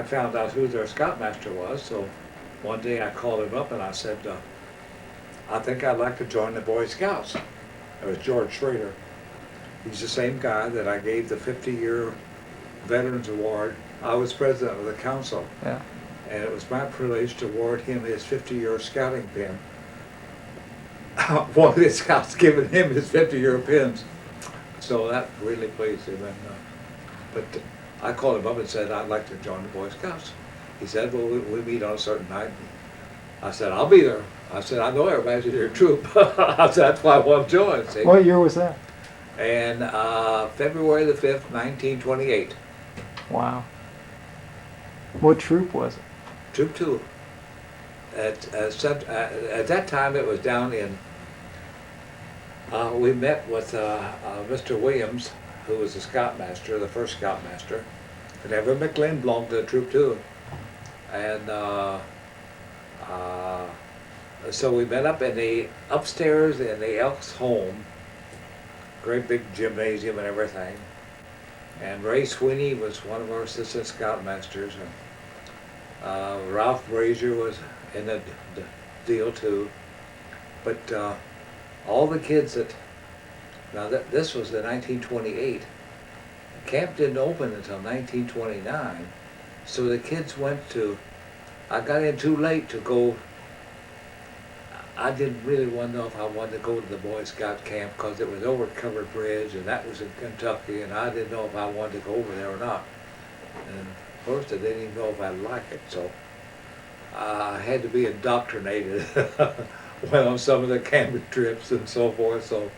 I found out who their scoutmaster was, so one day I called him up and I said, I think I'd like to join the Boy Scouts. It was George Schrader. He's the same guy that I gave the 50-year Veterans Award. I was president of the council, Yeah. and it was my privilege to award him his 50-year scouting pin. One of the scouts giving him his 50-year pins. So that really pleased him. But I called him up and said, I'd like to join the Boy Scouts. He said, well, we meet on a certain night. I said, I'll be there. I said, I know everybody's in your troop. I said, that's why I want to join. See? What year was that? And February the 5th, 1928. Wow. What troop was it? Troop 2. At that time, it was down in, we met with Mr. Williams, who was the scoutmaster, the first scoutmaster. And Evan McLean belonged to Troop 2. And so we met up in the upstairs in the Elks home, great big gymnasium and everything. And Ray Sweeney was one of our assistant scoutmasters. And Ralph Brazier was in the deal too. But all the kids this was in 1928. Camp didn't open until 1929. So the kids I got in too late to go. I didn't really want to know if I wanted to go to the Boy Scout camp because it was over Covered Bridge and that was in Kentucky, and I didn't know if I wanted to go over there or not. And first I didn't even know if I'd like it, so I had to be indoctrinated. Went on some of the camping trips and so forth, so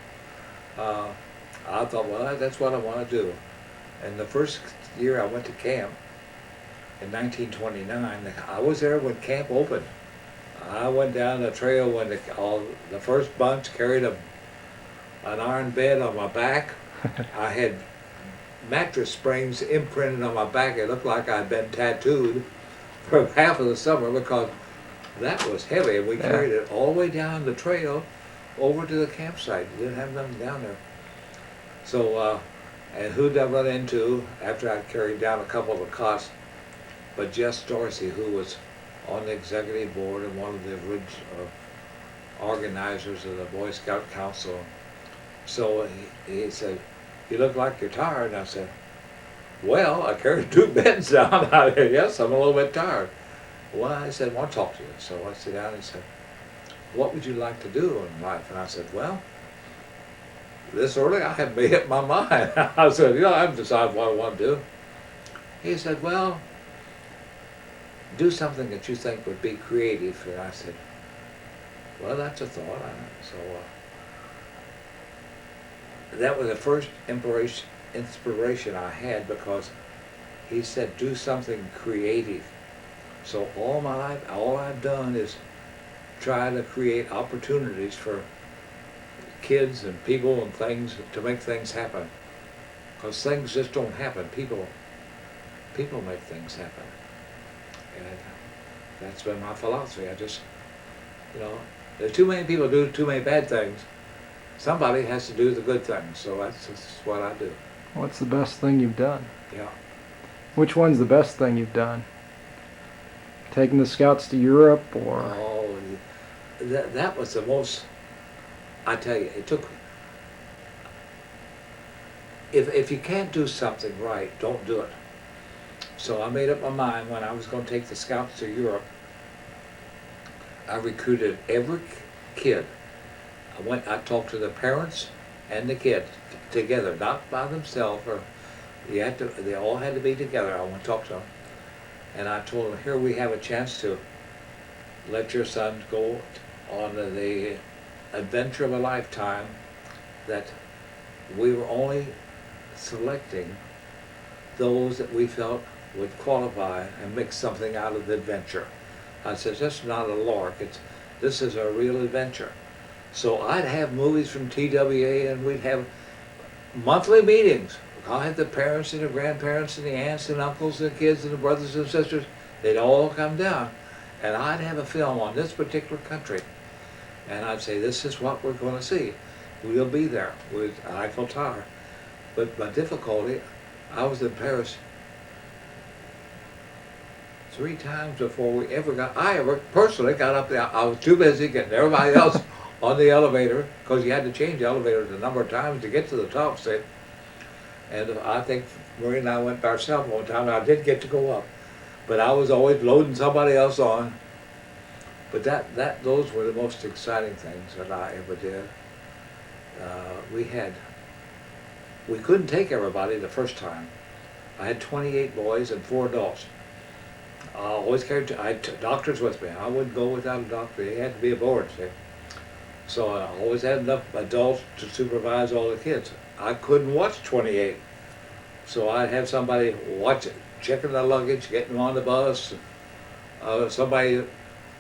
I thought, well, that's what I want to do. And the first year I went to camp in 1929, I was there when camp opened. I went down the trail when the first bunch carried an iron bed on my back. I had mattress springs imprinted on my back. It looked like I'd been tattooed for half of the summer because that was heavy. And we carried it all the way down the trail over to the campsite. We didn't have nothing down there. So, and who'd I run into after I carried down a couple of the cots, but Jess Dorsey, who was on the executive board and one of the original organizers of the Boy Scout Council. So he said, you look like you're tired. And I said, well, I carried 2 beds down out here. Yes, I'm a little bit tired. Well, I said, I want to talk to you. So I sit down and he said, what would you like to do in life? And I said, well, this early I haven't made up my mind. I said, I haven't decided what I want to do. He said, well, do something that you think would be creative. And I said, well, that's a thought. So that was the first inspiration I had, because he said, do something creative. So all my life, all I've done is try to create opportunities for kids and people and things to make things happen. Because things just don't happen. People make things happen. And that's been my philosophy. I just, there's too many people do too many bad things. Somebody has to do the good things, so that's what I do. What's the best thing you've done? Yeah. Which one's the best thing you've done? Taking the Scouts to Europe, or? Oh, that was the most, I tell you, it took, if you can't do something right, don't do it. So I made up my mind when I was going to take the Scouts to Europe. I recruited every kid. I talked to the parents and the kids together, not by themselves, or they all had to be together. I went to talk to them. And I told them, here we have a chance to let your son go on the adventure of a lifetime, that we were only selecting those that we felt would qualify and make something out of the adventure. I said, this is not a lark, this is a real adventure. So I'd have movies from TWA, and we'd have monthly meetings. I'd have the parents and the grandparents and the aunts and uncles and the kids and the brothers and sisters. They'd all come down, and I'd have a film on this particular country. And I'd say, this is what we're going to see. We'll be there with Eiffel Tower. But my difficulty, I was in Paris 3 times before I ever personally got up there. I was too busy getting everybody else on the elevator, because you had to change the elevators a number of times to get to the top, see? And I think Marie and I went by ourselves one time, and I did get to go up. But I was always loading somebody else on. But those were the most exciting things that I ever did. We couldn't take everybody the first time. I had 28 boys and 4 adults. I always carried, I had doctors with me. I wouldn't go without a doctor. They had to be aboard, see? So I always had enough adults to supervise all the kids. I couldn't watch 28. So I'd have somebody watch it, checking the luggage, getting them on the bus.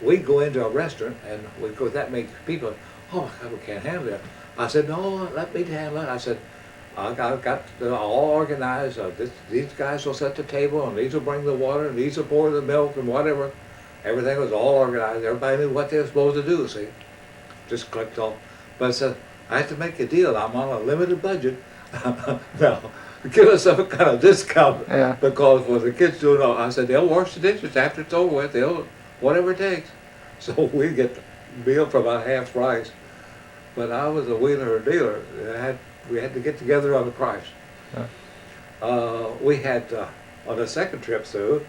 We'd go into a restaurant and we'd go, that many people, oh my God, we can't handle it. I said, no, let me handle it. I said, I got all organized. These guys will set the table, and these will bring the water, and these will pour the milk, and whatever. Everything was all organized. Everybody knew what they were supposed to do, see. Just clicked off. But I said, I have to make a deal. I'm on a limited budget. Now, give us some kind of discount, Yeah. because what the kids do, I said, they'll wash the dishes after it's over with. They'll, whatever it takes. So we get the meal for about half price. But I was a wheeler or dealer. We had to get together on the price. Yeah. We had, on the second trip through,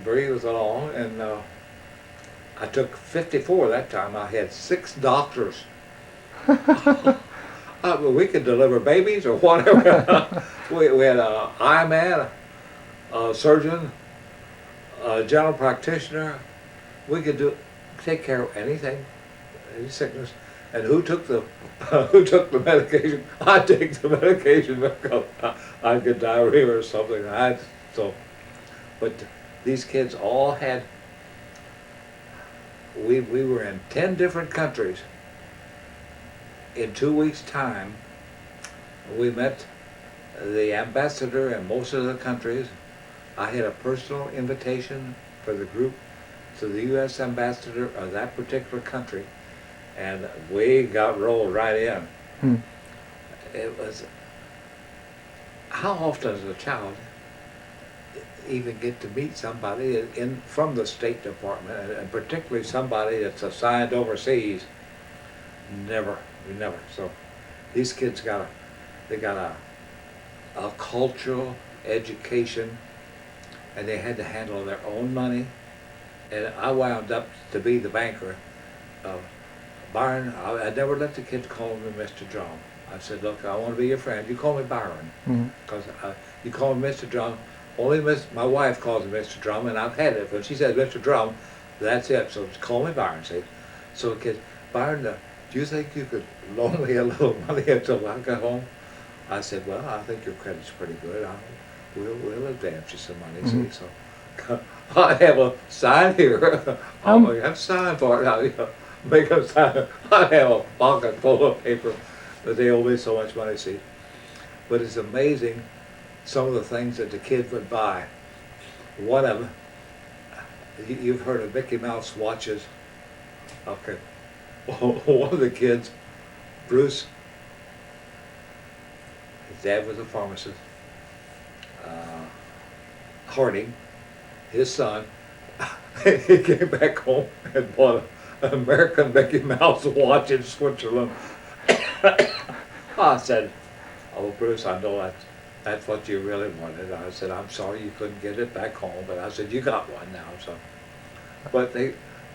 Bree was along, and I took 54 that time. I had 6 doctors. We could deliver babies or whatever. we had an eye man, a surgeon, a general practitioner. We could take care of anything, any sickness. And who took the medication? I take the medication because I get diarrhea or something. But these kids all had. We were in 10 different countries. In 2 weeks' time, we met the ambassador in most of the countries. I had a personal invitation for the group to the U.S. ambassador of that particular country. And we got rolled right in. It was, how often does a child even get to meet somebody from the State Department, and particularly somebody that's assigned overseas? Never. So these kids got a cultural education, and they had to handle their own money. And I wound up to be the banker. Byron, I never let the kids call me Mr. Drumb. I said, look, I want to be your friend. You call me Byron. Because you call me Mr. Drumb. Only my wife calls me Mr. Drumb, and I've had it. When she says Mr. Drumb, that's it. So just call me Byron, see? So the kids, Byron, do you think you could loan me a little money until I got home? I said, well, I think your credit's pretty good. We'll advance you some money, see? So I have a sign here. I have to sign for it. Make a sign. I have a pocket full of paper that they owe me so much money, see. But it's amazing some of the things that the kids would buy. One of them, you've heard of Mickey Mouse watches. Okay. One of the kids, Bruce, his dad was a pharmacist. Harding, his son, he came back home and bought an American Mickey Mouse watch in Switzerland. I said, oh, Bruce, I know that's what you really wanted. I said, I'm sorry you couldn't get it back home, but I said, you got one now. So, but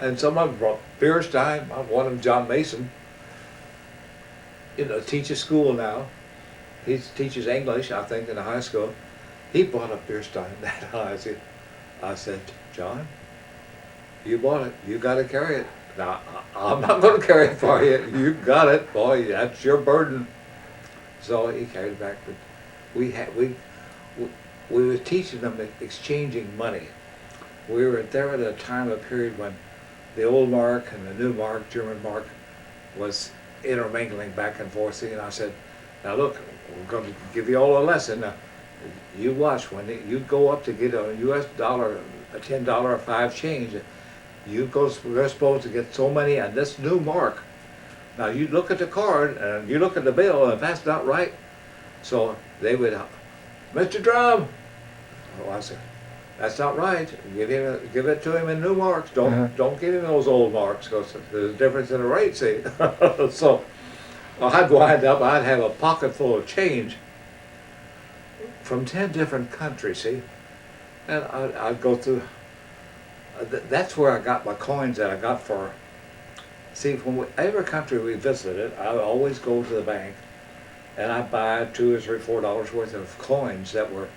and some of them brought Beerstein. One of them, John Mason, teaches school now. He teaches English, I think, in the high school. He bought a Beerstein that high. I said, John, you bought it. You got to carry it. Now, I'm not going to carry it for you. You got it, boy. That's your burden. So he carried it back. But we were teaching them exchanging money. We were there at a time, a period when the old mark and the new mark, German mark, was intermingling back and forth. And I said, now look, we're going to give you all a lesson. Now, you watch, when you go up to get a U.S. dollar, a $10 or 5 change, we're supposed to get so many on this new mark. Now you look at the card and you look at the bill, and if that's not right, so they would, Mr. Drumb. Oh, I said, That's not right. Give it to him in new marks. Don't give him those old marks, because there's a difference in the rate, see? So I'd wind up, I'd have a pocket full of change from 10 different countries, see? And I'd go through, that's where I got my coins that I got for, see, from every country we visited, I would always go to the bank and I'd buy $2 or $3, $4 worth of coins that were,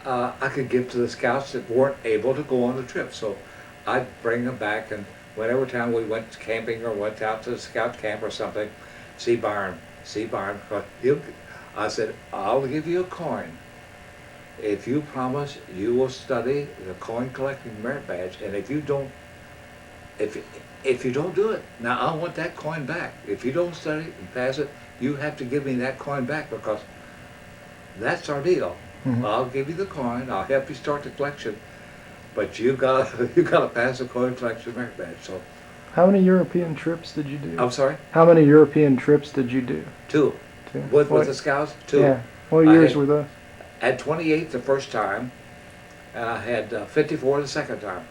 I could give to the scouts that weren't able to go on the trip. So I'd bring them back, and whenever time we went camping or went out to the scout camp or something, see Byron, I said, I'll give you a coin if you promise you will study the coin collecting merit badge, and if you don't do it, now I want that coin back. If you don't study and pass it, you have to give me that coin back, because that's our deal. Mm-hmm. I'll give you the coin, I'll help you start the collection, but you gotta pass the coin collection merit badge. So How many European trips did you do? I'm sorry? How many European trips did you do? Two. With the scouts? Two. Yeah. What years were those? I had 28 the first time, and I had 54 the second time.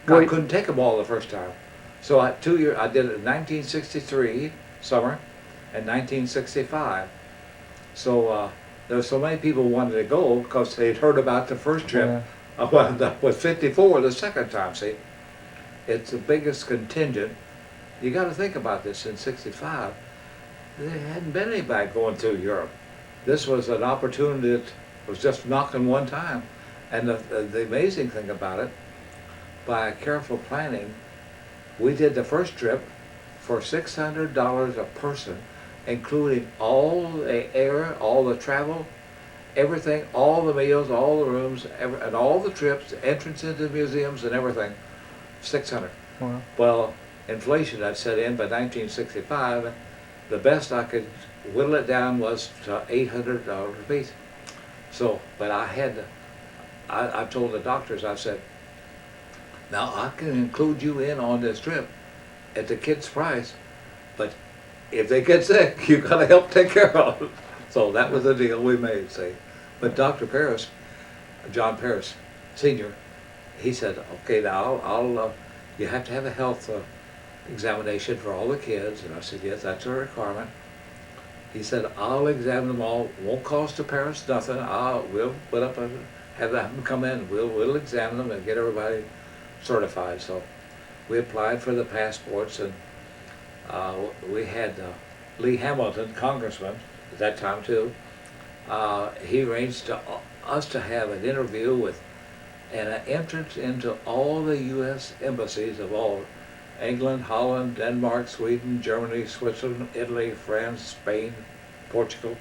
I couldn't take them all the first time. So 2 years, I did it in 1963 summer and 1965. So there were so many people who wanted to go because they'd heard about the first trip. Yeah. I wound up with 54 the second time, see? It's the biggest contingent. You got to think about this. In 65, there hadn't been anybody going through Europe. This was an opportunity that was just knocking one time. And the amazing thing about it, by careful planning, we did the first trip for $600 a person, including all the air, all the travel, everything, all the meals, all the rooms, and all the trips, the entrance into museums and everything, $600. Wow. Well, inflation had set in by 1965. The best I could whittle it down was to $800 a piece. So, but I told the doctors, I said, now I can include you in on this trip at the kids' price, but if they get sick, you gotta help take care of them. So that was the deal we made, see. But Dr. Paris, John Paris, Sr., he said, okay, now you have to have a health examination for all the kids. And I said, yes, that's a requirement. He said, I'll examine them all. Won't cost the parents nothing. We'll put up have them come in. We'll examine them and get everybody certified. So we applied for the passports, and we had Lee Hamilton, congressman at that time too. He arranged us to have an interview with and an entrance into all the U.S. embassies of all, England, Holland, Denmark, Sweden, Germany, Switzerland, Italy, France, Spain, Portugal.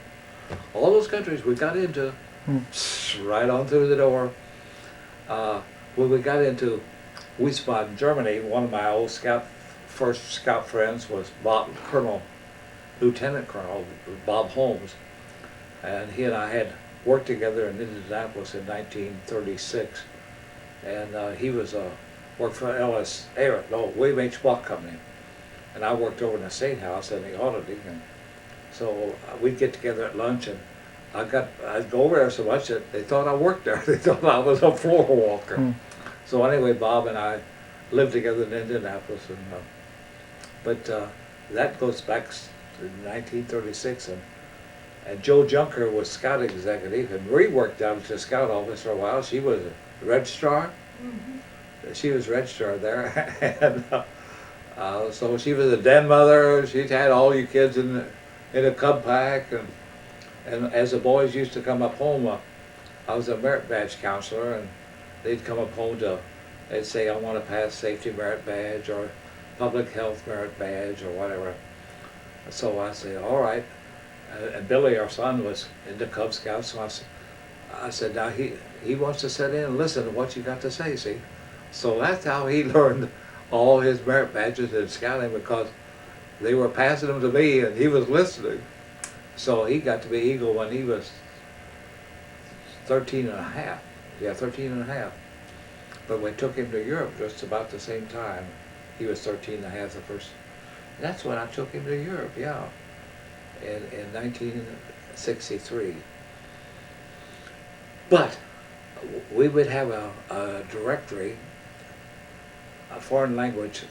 All those countries we got into right on through the door. When we got into Wiesbaden, Germany, one of my old first scout friends was Lieutenant Colonel Bob Holmes, and he and I had worked together in Indianapolis in 1936, and he was worked for William H. Block Company, and I worked over in the State House in the auditing, and so we'd get together at lunch, and I'd go over there so much that they thought I worked there. They thought I was a floor walker. So anyway, Bob and I lived together in Indianapolis, and but that goes back to 1936, and Joe Junker was scout executive, and Marie worked down at the scout office for a while. She was a registrar. She was registrar there, and so she was a den mother. She had all you kids in a cub pack, and as the boys used to come up home, I was a merit badge counselor, and they'd come up home they'd say, I want to pass safety merit badge or public health merit badge or whatever. So I say, all right. And Billy, our son, was in the Cub Scouts, so I said, now he wants to sit in and listen to what you got to say, see? So that's how he learned all his merit badges in scouting, because they were passing them to me and he was listening. So he got to be Eagle when he was 13 and a half. Yeah, 13 and a half. But we took him to Europe just about the same time. He was 13 and a half the first. That's when I took him to Europe, yeah, in 1963. But we would have a directory, a foreign language,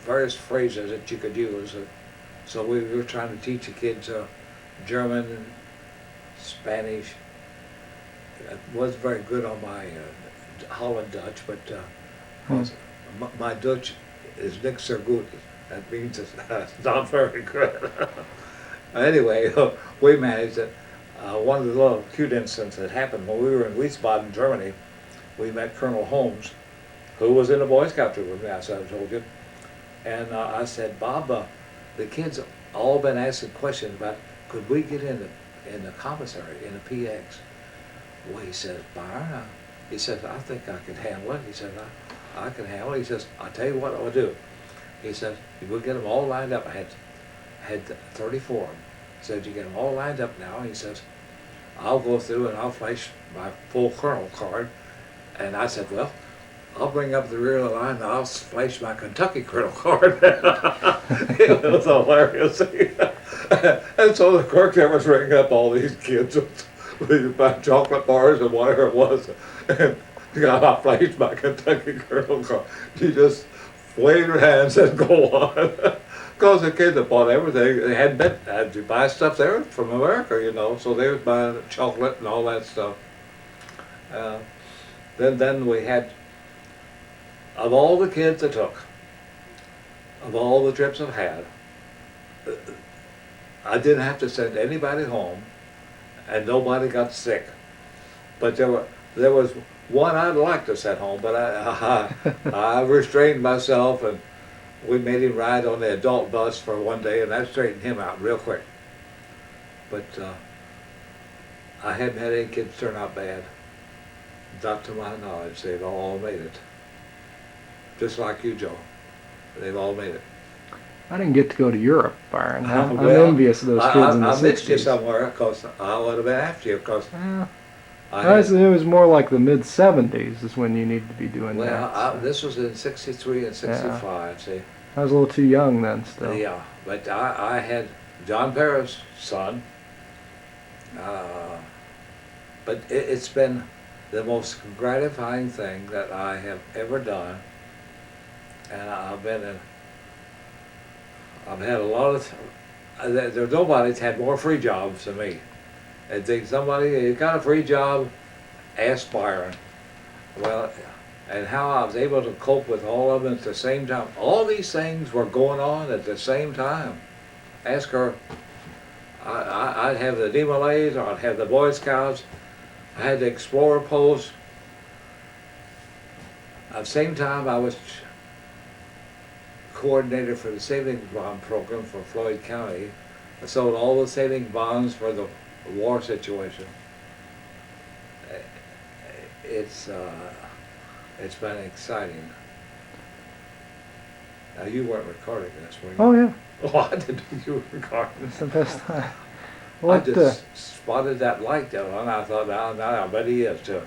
various phrases that you could use. So we were trying to teach the kids German, Spanish. I was very good on my Holland Dutch, but my Dutch is nicht so gut. That means it's not very good. Anyway, we managed it. One of the little cute incidents that happened when we were in Wiesbaden, Germany, we met Colonel Holmes, who was in a Boy Scout troop with me, as I told you. And I said, Bob, the kids all been asking questions about could we get in the commissary, in the PX? Well, he says, Byron, he says, I think I could handle it. He says, I can handle it. He says, I'll tell you what I'll do. He said, we'll get them all lined up. I had 34 of them. He said, you get them all lined up now. He says, I'll go through and I'll flash my full colonel card. And I said, well, I'll bring up the rear of the line and I'll flash my Kentucky colonel card. It was hilarious. And so the clerk there was ringing up all these kids with chocolate bars and whatever it was. And I flashed my Kentucky colonel card. She just waved her hands and go on. Because the kids had bought everything. They had to buy stuff there from America, you know. So they was buying chocolate and all that stuff. Then we had, of all the kids I took, of all the trips I've had, I didn't have to send anybody home, and nobody got sick. But there was one I'd like to send home, but I restrained myself, and we made him ride on the adult bus for one day, and that straightened him out real quick. But I hadn't had any kids turn out bad. Not to my knowledge, they've all made it. Just like you, Joe. They've all made it. I didn't get to go to Europe, Byron. I'm Well, envious of those kids in the 60s. I missed you somewhere, because I would have been after you, because it was more like the mid-70s is when you need to be doing that. well, So. this was in 63 and 65, see. I was a little too young then still. Yeah, but I had John Parra's son, but it's been the most gratifying thing that I have ever done, and I've had a lot of, there's nobody that's had more free jobs than me. I think somebody, you got a free job, ask Byron. Well, and how I was able to cope with all of them at the same time. All these things were going on at the same time. Ask her. I'd have the DeMolays, or I'd have the Boy Scouts. I had the Explorer Post. At the same time, I was coordinator for the savings bond program for Floyd County. I sold all the savings bonds for the war situation. It's been exciting. Now you weren't recording this, were you? Oh yeah. Oh, I didn't know you were recording. It's the best time. I What, just spotted that light though, and I thought, now I bet he is too.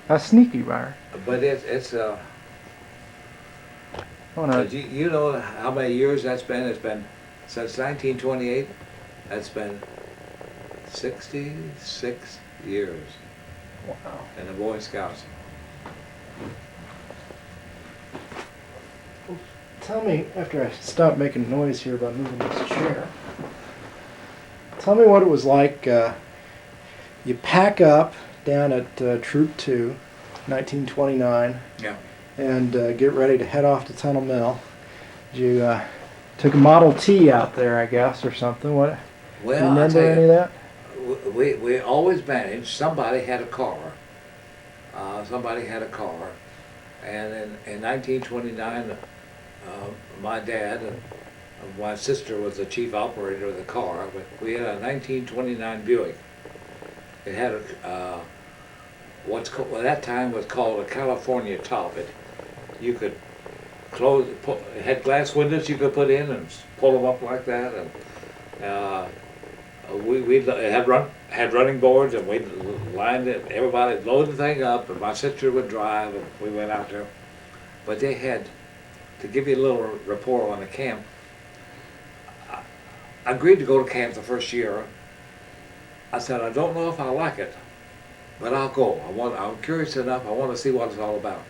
That's sneaky, Byron. But it's Oh, no. you know how many years that's been? It's been since 1928. That's been 66 years Wow. in the Boy Scouts. Tell me, after I stop making noise here about moving this chair, tell me what it was like. You pack up down at Troop 2, 1929, Yeah. and get ready to head off to Tunnel Mill. You took a Model T out there, I guess, or something. What? Well, Do you I'll remember tell any you, of that? we always managed. Somebody had a car. Somebody had a car, and in 1929. My dad and my sister was the chief operator of the car, but we had a 1929 Buick. It had what that time was called a California top. You could close, it had glass windows you could put in and pull them up like that, and it had running boards, and we lined it. Everybody loaded the thing up, and my sister would drive, and we went out there. But they had. To give you a little report on the camp, I agreed to go to camp the first year. I said, I don't know if I like it. but I'll go. I'm curious enough. I want to see what it's all about.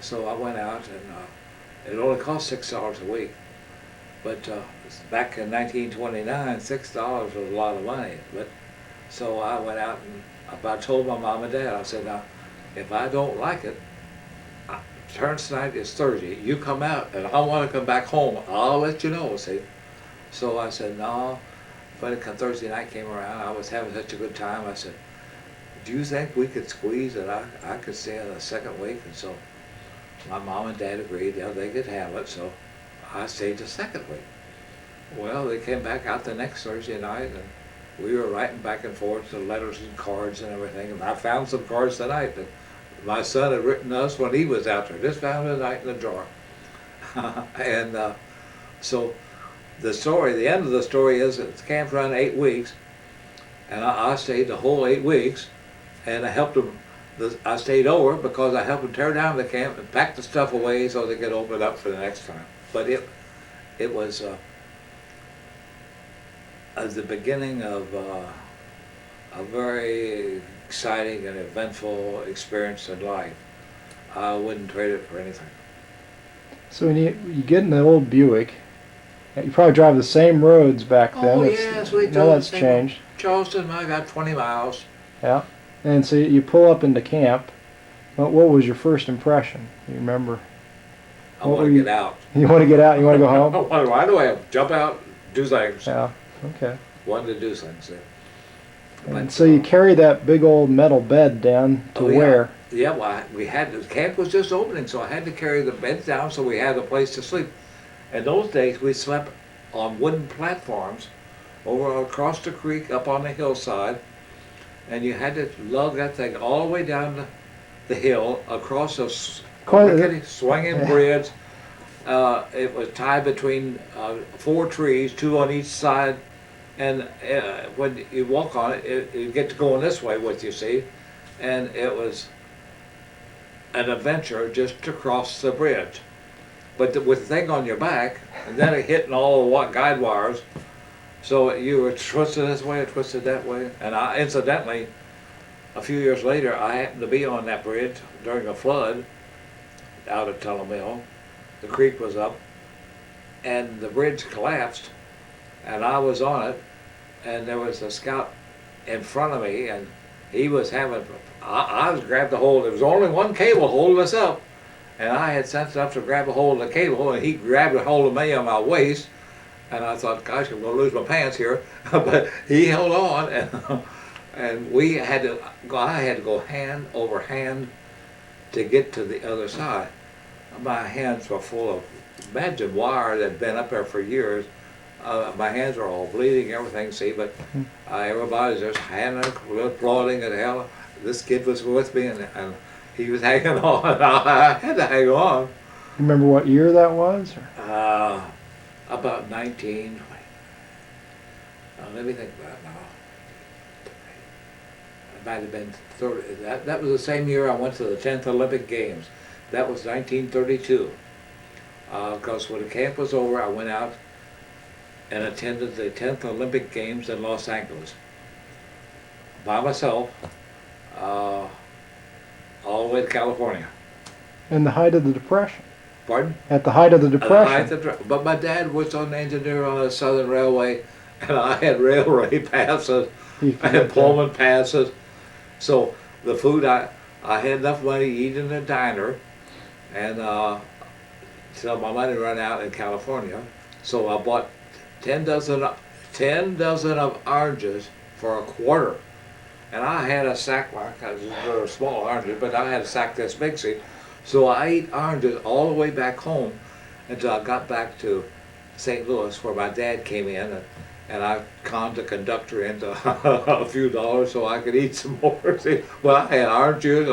So I went out, and it only cost $6 a week. But back in 1929, $6 was a lot of money. But so I went out and I told my mom and dad. I said, now, if I don't like it, turns night is Thursday. You come out, and I want to come back home. I'll let you know. See. So I said, no. When Thursday night came around, I was having such a good time. I said, do you think we could squeeze that I could stay in the second week? And so my mom and dad agreed, yeah, they could have it. So I stayed the second week. Well, they came back out the next Thursday night, and we were writing back and forth the letters and cards and everything. And I found some cards tonight that my son had written us when he was out there. Just found it tonight in the drawer. And so the end of the story is that the camp ran 8 weeks, and I stayed the whole 8 weeks, and I helped them. I stayed over because I helped them tear down the camp and pack the stuff away so they could open it up for the next time. But it was the beginning of a very exciting and eventful experience in life. I wouldn't trade it for anything. So when you get in the old Buick, you probably drive the same roads back then. Oh yes, we Now that's changed. Charleston, I got 20 miles. Yeah. And so you pull up into camp. What was your first impression? You remember? I want to get out. You want to get out? You want to go home? Why do I have to jump out, do things? Yeah. Okay. Wanted to do things. Yeah. And so you carry that big old metal bed down to where? Yeah, well, the camp was just opening, so I had to carry the beds down so we had a place to sleep. In those days, we slept on wooden platforms over across the creek up on the hillside, and you had to lug that thing all the way down the hill across a swinging bridge. It was tied between 4 trees, 2 on each side, and when you walk on it, you get to going this way with you, see, and it was an adventure just to cross the bridge. But with the thing on your back, and then it hitting all the guide wires, so you were twisted this way, twisted that way. And incidentally, a few years later, I happened to be on that bridge during a flood out at Tunnel Mill. The creek was up, and the bridge collapsed, and I was on it, and there was a scout in front of me, and he was having, I was grabbed a hold, there was only one cable holding us up, and I had sense enough to grab a hold of the cable, and he grabbed a hold of me on my waist, and I thought, gosh, I'm going to lose my pants here, but he held on, and I had to go hand over hand to get to the other side. My hands were full of, imagine wire that had been up there for years. My hands were all bleeding, everything, see, but everybody's just applauding and hell. This kid was with me, and he was hanging on. I had to hang on. You remember what year that was? About 19. Let me think about it now. It might have been 30. That was the same year I went to the 10th Olympic Games. That was 1932. Because when the camp was over, I went out and attended the 10th Olympic Games in Los Angeles by myself, all the way to California. In the height of the Depression. Pardon? At the height of the Depression. But my dad was an engineer on the Southern Railway, and I had railway passes, I had Pullman passes. So the food, I had enough money to eat in a diner, and till my money ran out in California. So I bought 10 dozen of oranges for a quarter. And I had a sack, because they were small oranges, but I had a sack this big, see. So I ate oranges all the way back home until I got back to St. Louis, where my dad came in, and I conned the conductor into a few dollars so I could eat some more. See, well, I had orange juice,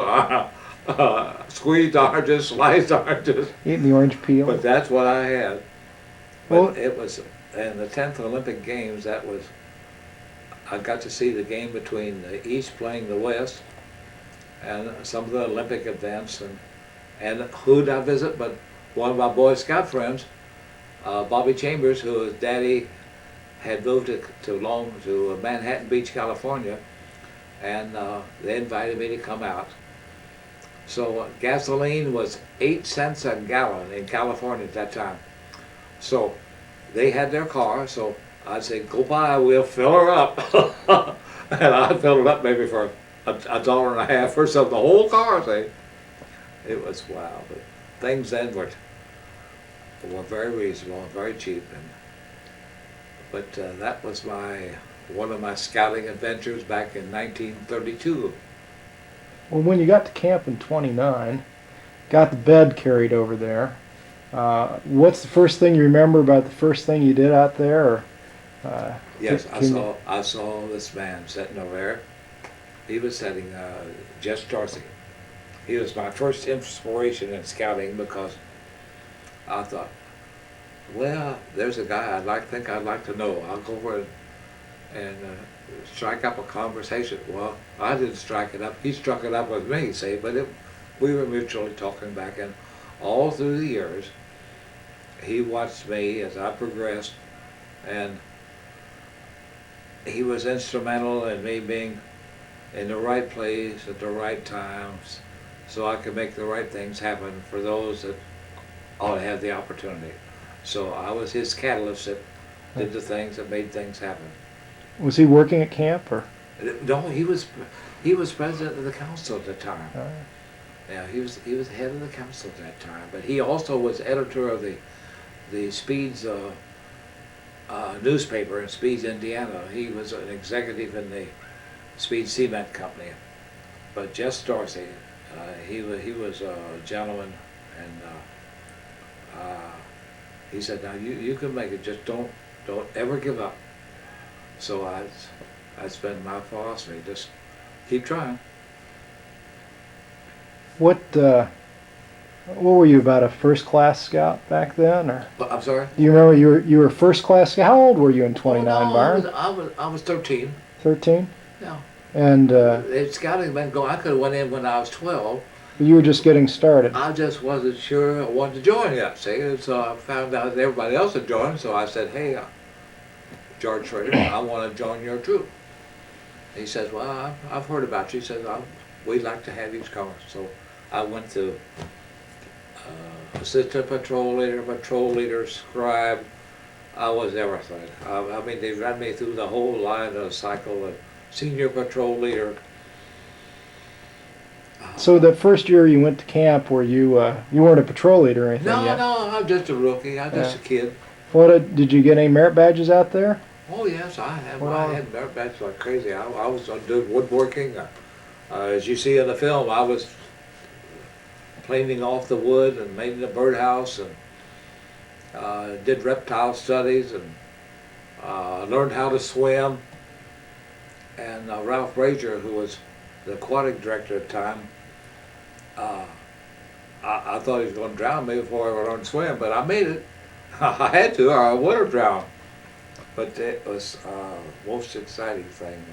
squeezed oranges, sliced oranges. Eating the orange peel. But that's what I had. But it was, in the 10th Olympic Games, I got to see the game between the East playing the West, and some of the Olympic events, and who did I visit but one of my Boy Scout friends, Bobby Chambers, whose daddy had moved to Manhattan Beach, California, and they invited me to come out. So gasoline was 8 cents a gallon in California at that time. So they had their car, so I'd say, go by, we'll fill her up. And I filled it up maybe for a dollar and a half or something, the whole car, say. It was wow, but things then were very reasonable, very cheap. But that was one of my scouting adventures back in 1932. Well, when you got to camp in 29, got the bed carried over there, what's the first thing you remember about the first thing you did out there? Or, yes, I saw this man sitting over there. He was sitting, Jess Dorsey. He was my first inspiration in scouting because I thought, well, there's a guy think I'd like to know. I'll go over and strike up a conversation. Well, I didn't strike it up. He struck it up with me, see, but we were mutually talking back, and all through the years, he watched me as I progressed, and he was instrumental in me being in the right place at the right times, so I could make the right things happen for those that ought to have the opportunity. So I was his catalyst that did the things that made things happen. Was he working at camp, or? No, he was president of the council at the time. Yeah, he was head of the council at that time. But he also was editor of the Speeds newspaper in Speeds, Indiana. He was an executive in the Speed Cement Company. But Jess Dorsey, he was a gentleman, and he said, "Now you can make it. Just don't ever give up." So that's been my philosophy. Just keep trying. What were you, about a first class scout back then, or? I'm sorry? Do you remember you were first class scout? How old were you in 29, Oh, no, Byron? I was 13. 13? Yeah. And Scouting been going. I could have went in when I was 12. you were just getting started. I just wasn't sure I wanted to join yet. See, and so I found out that everybody else had joined. So I said, "Hey, George Schrader, I want to join your troop." He says, "Well, I've heard about you." He says, "We'd like to have you come." So I went to assistant patrol leader, scribe. I was everything. I mean, they ran me through the whole line of the cycle of senior patrol leader. So that first year you went to camp, where you weren't a patrol leader or anything No, yet? no, I'm just a rookie. I'm just a kid. What did you get any merit badges out there? Oh yes, I had. Well, I had merit badges like crazy. I was doing woodworking. As you see in the film, I was planing off the wood and made the birdhouse, and did reptile studies, and learned how to swim. And Ralph Brazier, who was the aquatic director at the time, I thought he was going to drown me before I learned to swim, but I made it. I had to, or I would have drowned. But it was the most exciting thing.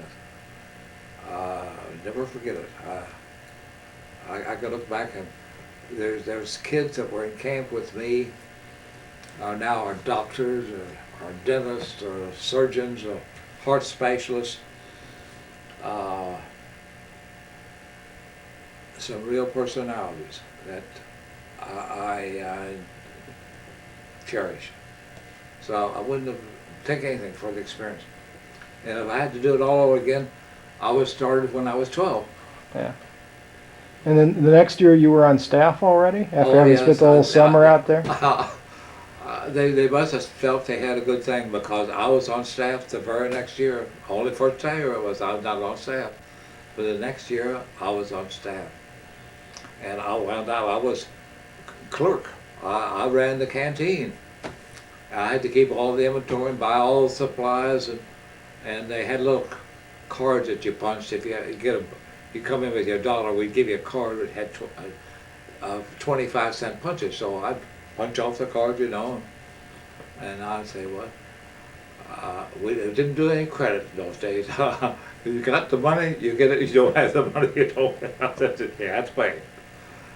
Never forget it. I can look back, and there's kids that were in camp with me now are doctors, or dentists, or surgeons, or heart specialists. Some real personalities that I cherish. So I wouldn't have taken anything for the experience. And if I had to do it all over again, I would have started when I was 12. Yeah. And then the next year you were on staff already, after having spent the whole summer out there? They must have felt they had a good thing, because I was on staff the very next year. Only first year I was not on staff. But the next year I was on staff. And I wound out, I was clerk. I ran the canteen. I had to keep all the inventory and buy all the supplies, and they had little cards that you punched. If you come in with your dollar, we'd give you a card that had 25-cent punches. So I'd punch off the card, and I'd say, "What? We didn't do any credit in those days. You got the money, you get it. You don't have the money, you don't have it. You have to pay."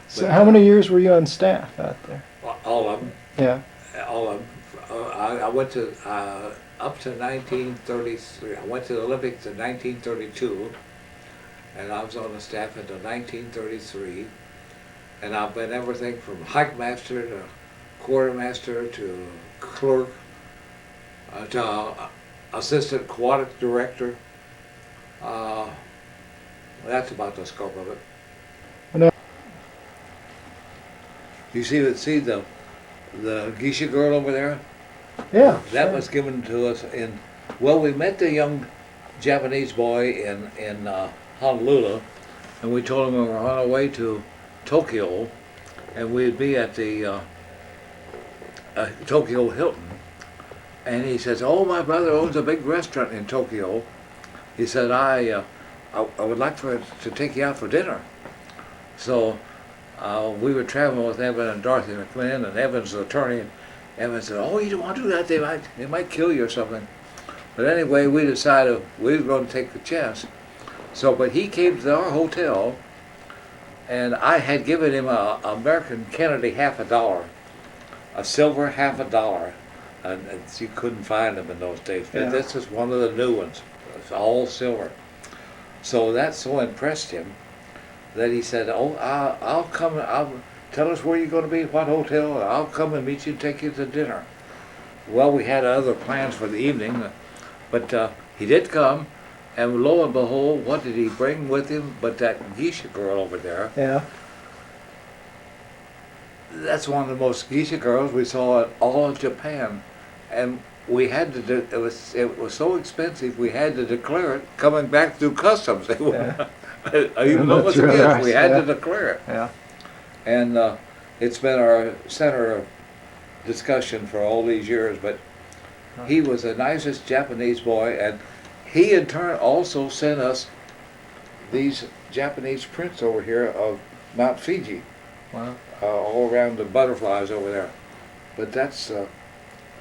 So how many years were you on staff out there? All of them. Yeah. All of them. I went to up to 1933. I went to the Olympics in 1932. and I was on the staff until 1933, and I've been everything from hike master to quartermaster to clerk to assistant aquatic director. That's about the scope of it. No. You see the geisha girl over there? Yeah. That sure. was given to us in, well, we met the young Japanese boy in Honolulu, and we told him we were on our way to Tokyo, and we'd be at the Tokyo Hilton. And he says, "Oh, my brother owns a big restaurant in Tokyo." He said, I would like to take you out for dinner." So we were traveling with Evan and Dorothy McLean, and Evan's the attorney. And Evan said, "Oh, you don't want to do that. They might kill you or something." But anyway, we decided we were going to take the chance. So, but he came to our hotel, and I had given him a American Kennedy $50, a silver $50, and you couldn't find them in those days. Yeah. This is one of the new ones. It's all silver. So that so impressed him that he said, "Oh, I'll come. I'll tell us where you're going to be, what hotel, and I'll come and meet you and take you to dinner." Well, we had other plans for the evening, but he did come, and lo and behold, what did he bring with him but that geisha girl over there? Yeah. That's one of the most geisha girls we saw in all of Japan, and we had to do, it was so expensive we had to declare it coming back through customs. They wouldn't, even though it was a That's gift, right, we had yeah. to declare it. Yeah. And it's been our center of discussion for all these years. But he was the nicest Japanese boy, and he in turn also sent us these Japanese prints over here of Mount Fiji. Wow. All around the butterflies over there. But that's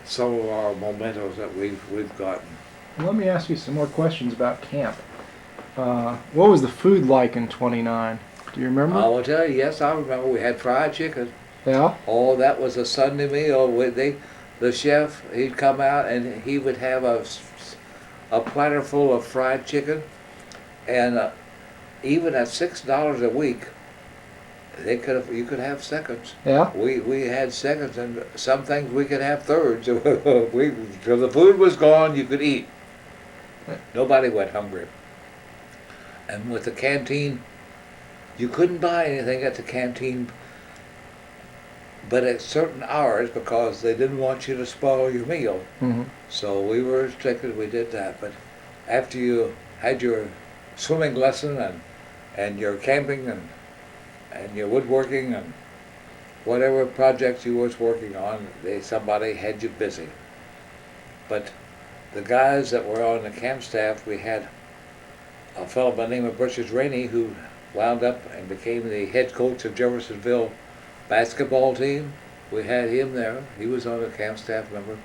some of our mementos that we've gotten. Let me ask you some more questions about camp. What was the food like in '29? Do you remember? I will tell you, yes, I remember we had fried chicken. Yeah. Oh, that was a Sunday meal. The chef, he'd come out and he would have a platter full of fried chicken, and even at $6 a week, you could have seconds. Yeah. We had seconds, and some things we could have thirds. Till the food was gone, you could eat. Nobody went hungry. And with the canteen, you couldn't buy anything at the canteen but at certain hours, because they didn't want you to spoil your meal. Mm-hmm. So we were restricted, we did that. But after you had your swimming lesson and your camping and your woodworking and whatever projects you was working on, somebody had you busy. But the guys that were on the camp staff, we had a fellow by the name of Butchers Rainey, who wound up and became the head coach of Jeffersonville basketball team. We had him there. He was on the camp staff member.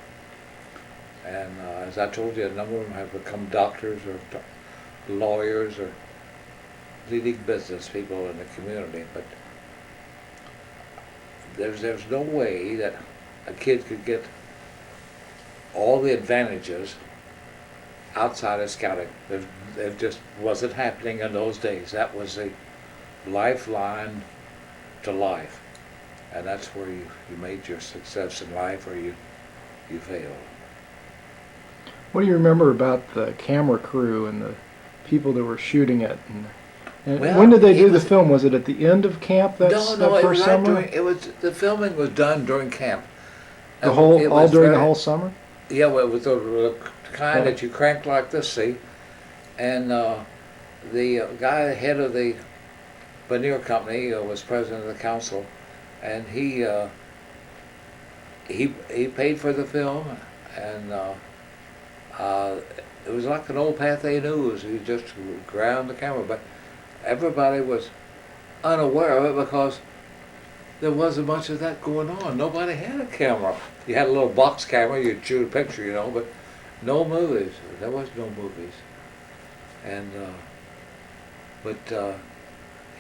And as I told you, a number of them have become doctors or lawyers or leading business people in the community. But there's no way that a kid could get all the advantages outside of scouting. It just wasn't happening in those days. That was a lifeline to life. And that's where you made your success in life, or you failed. What do you remember about the camera crew and the people that were shooting it? And Well, when did they do the film? Was it at the end of camp that No, first it was right summer? the filming was done during camp. The And whole, it all was during the very- whole summer? Yeah, well, it was the kind Oh. that you crank like this, see? And the guy, head of the veneer company, was president of the council, and he paid for the film, and it was like an old Pathé News. He just ground the camera, but everybody was unaware of it because there wasn't much of that going on. Nobody had a camera. You had a little box camera, you'd shoot a picture, but no movies. There was no movies. And but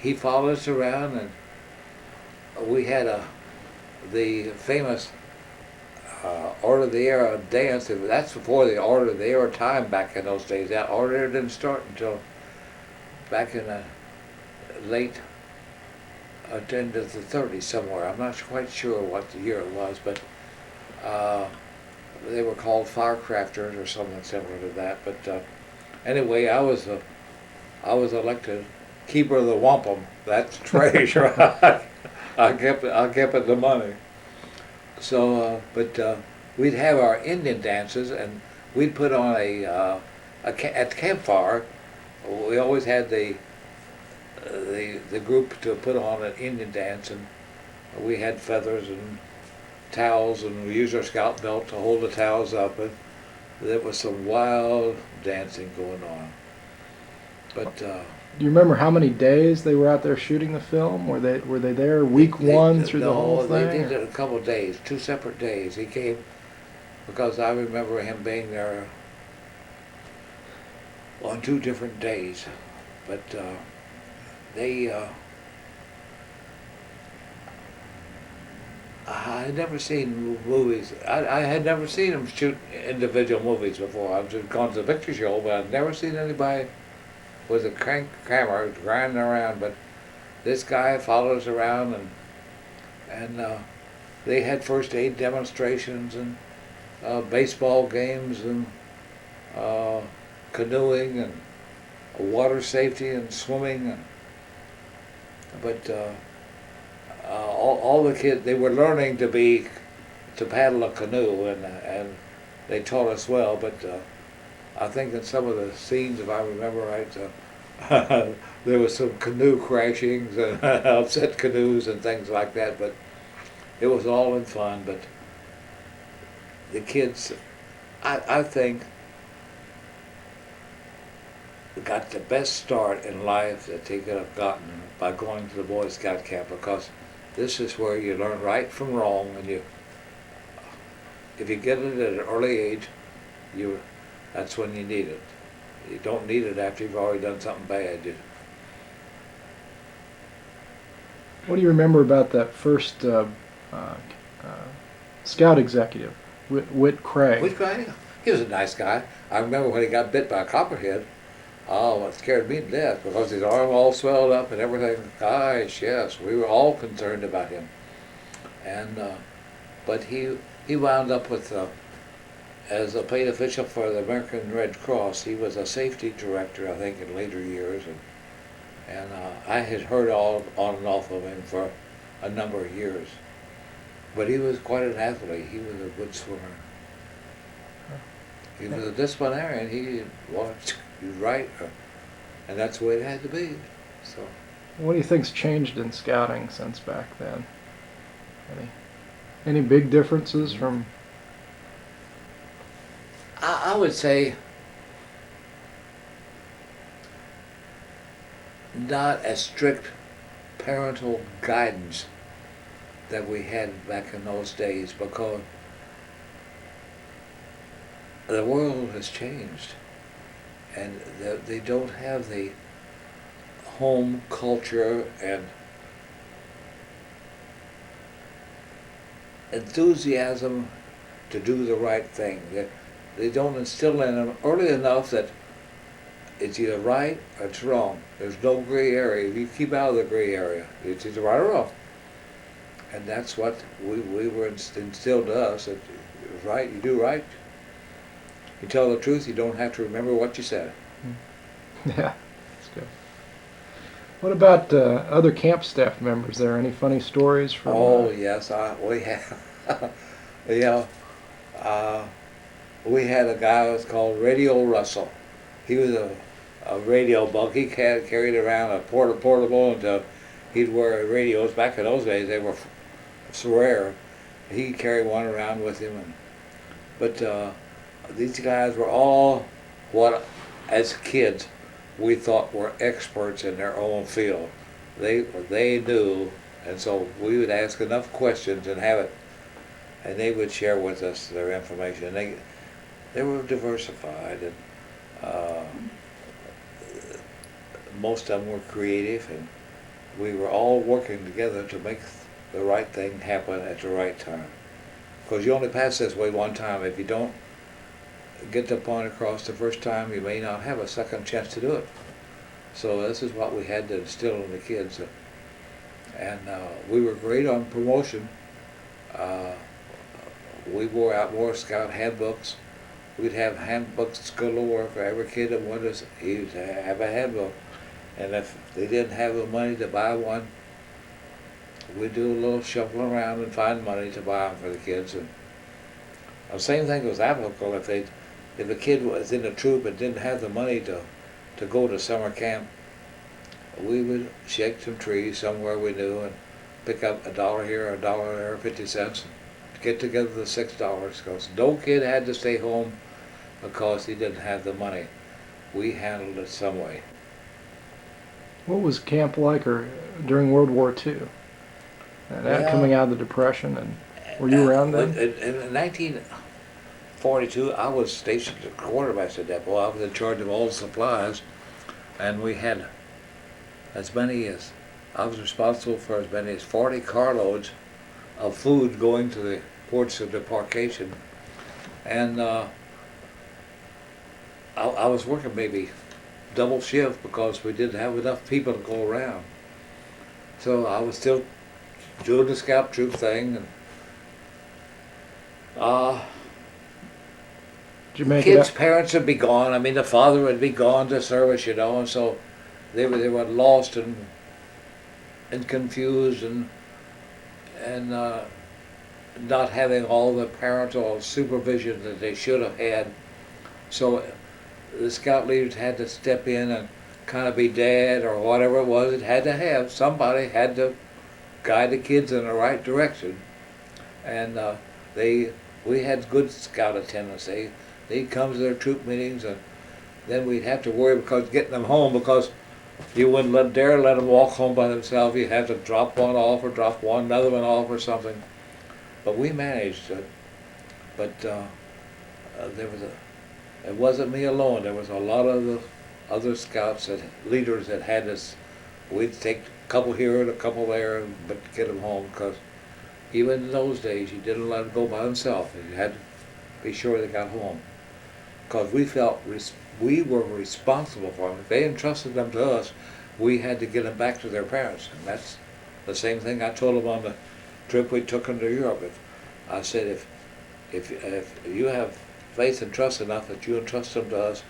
he followed us around, and we had the famous Order of the Air dance. That's before the Order of the Air time back in those days. That order didn't start until back in the late into the 30s somewhere. I'm not quite sure what the year it was, but they were called firecrafters or something similar to that. But anyway, I was elected keeper of the wampum. That's treasure. I kept it the money. So, we'd have our Indian dances, and we'd put on at the campfire. We always had the group to put on an Indian dance, and we had feathers and towels, and we used our scout belt to hold the towels up, and there was some wild dancing going on. But do you remember how many days they were out there shooting the film? Were they there week one through the whole thing? No, they did it a couple of days, 2 separate days. He came because I remember him being there on 2 different days. But I had never seen movies. I had never seen them shoot individual movies before. I've just gone to the picture show, but I've never seen anybody with a crank camera grinding around. But this guy followed us around, and they had first aid demonstrations and baseball games and canoeing and water safety and swimming. But all the kids, they were learning to paddle a canoe, and they taught us well. But I think in some of the scenes, if I remember right, there was some canoe crashings and upset canoes and things like that. But it was all in fun. But the kids, I think, got the best start in life that they could have gotten by going to the Boy Scout camp, because this is where you learn right from wrong, and if you get it at an early age, that's when you need it. You don't need it after you've already done something bad. What do you remember about that first scout executive, Whit Craig? Whit Craig? He was a nice guy. I remember when he got bit by a copperhead. Oh, it scared me to death, because his arm all swelled up and everything. Gosh, yes, we were all concerned about him. And but he wound up with as a paid official for the American Red Cross. He was a safety director, I think, in later years, and I had heard all on and off of him for a number of years. But he was quite an athlete. He was a good swimmer. He was a disciplinarian. He was right, and that's the way it had to be. So, what do you think's changed in scouting since back then? Any big differences from? I would say not as strict parental guidance that we had back in those days, because the world has changed, and they don't have the home culture and enthusiasm to do the right thing. They don't instill in them early enough that it's either right or it's wrong. There's no gray area. You keep out of the gray area. It's either right or wrong. And that's what we were instilled to us. That it's right, you do right. You tell the truth, you don't have to remember what you said. Yeah, that's good. What about other camp staff members there? Any funny stories from? Oh, yes, we have. Yeah, we had a guy who was called Radio Russell. He was a radio bug. He carried around a portable until he'd wear radios. Back in those days, they were so rare. He'd carry one around with him. But these guys were all what, as kids, we thought were experts in their own field. They knew, and so we would ask enough questions and have it, and they would share with us their information. They were diversified, and most of them were creative, and we were all working together to make the right thing happen at the right time. Because you only pass this way one time. If you don't get the point across the first time, you may not have a second chance to do it. So this is what we had to instill in the kids. And we were great on promotion. Uh, we wore out more Scout handbooks. We'd have handbooks galore for every kid that wanted us. He'd have a handbook. And if they didn't have the money to buy one, we'd do a little shuffling around and find money to buy them for the kids. And the same thing was applicable if a kid was in a troop and didn't have the money to go to summer camp, we would shake some trees somewhere we knew and pick up $1 here, $1 there, 50 cents, get together the $6, because no kid had to stay home because he didn't have the money. We handled it some way. What was camp like during World War II? That coming out of the Depression, and were you around then? In 1942, I was stationed at the quartermaster depot. I was in charge of all the supplies, and we had I was responsible for as many as 40 carloads of food going to the ports of debarkation. And I was working maybe double shift because we didn't have enough people to go around. So I was still doing the scout troop thing, and Did you make kids' it up? parents would be gone. I mean, the father would be gone to service, and so they were lost and confused and not having all the parental supervision that they should have had. So the scout leaders had to step in and kind of be dad or whatever it was. It had to have somebody had to guide the kids in the right direction, and we had good scout attendants. They'd come to their troop meetings, and then we'd have to worry because getting them home, because you wouldn't dare let them walk home by themselves. You had to drop one off or drop another one off or something. But we managed it. But it wasn't me alone. There was a lot of the other scouts leaders that had us. We'd take a couple here and a couple there, but get them home, because even in those days you didn't let them go by themselves. You had to be sure they got home, because we felt we were responsible for them. If they entrusted them to us, we had to get them back to their parents. And that's the same thing I told them on the trip we took them to Europe. I said, if you have faith and trust enough that you entrust them to us,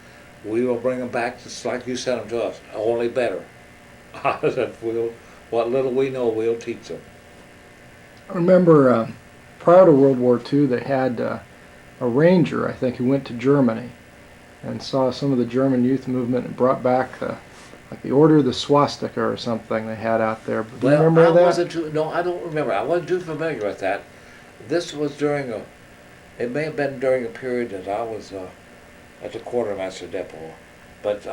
we will bring them back just like you sent them to us, only better. I said, what little we know, we'll teach them. I remember prior to World War II, they had a ranger, I think, who went to Germany and saw some of the German youth movement and brought back like the Order of the Swastika or something they had out there. Do you remember that? No, I don't remember. I wasn't too familiar with that. This was it may have been during a period that I was at the quartermaster depot. But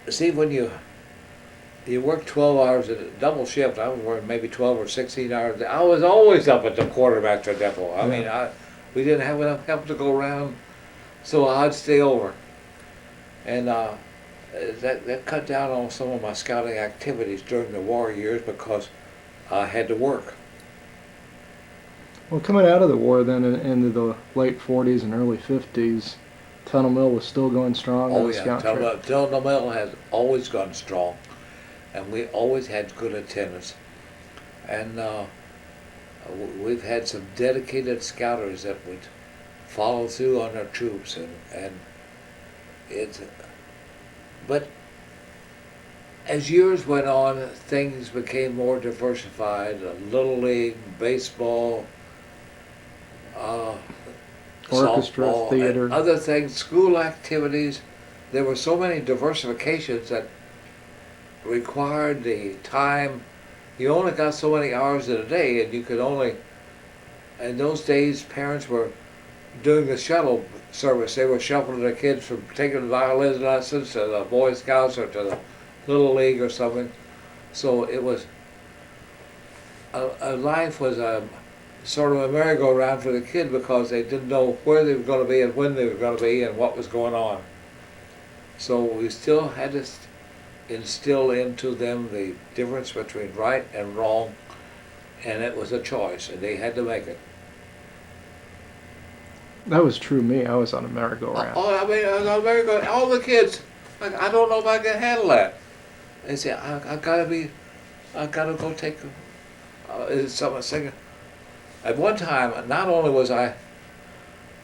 see, when you work 12 hours at a double shift, I was working maybe 12 or 16 hours. I was always up at the quartermaster depot. I mean, we didn't have enough help to go around, so I'd stay over. And that cut down on some of my scouting activities during the war years because I had to work. Well, coming out of the war then into the late 40s and early 50s, Tunnel Mill was still going strong. Oh yeah, Tunnel Mill has always gone strong, and we always had good attendance. And we've had some dedicated scouters that would follow through on their troops, but as years went on, things became more diversified. Little League, baseball, orchestra, softball, theater, and other things, school activities. There were so many diversifications that required the time. You only got so many hours in a day, and you could only, in those days, parents were doing the shuttle service. They were shuttling their kids from taking violin lessons to the Boy Scouts or to the Little League or something. So it was, life was sort of a merry-go-round for the kid because they didn't know where they were going to be and when they were going to be and what was going on. So we still had to instill into them the difference between right and wrong, and it was a choice, and they had to make it. That was true me. I was on a merry-go-round. Oh, I mean, I'm very good. All the kids, I don't know if I can handle that. They say, I gotta go take, someone singing. At one time, not only was I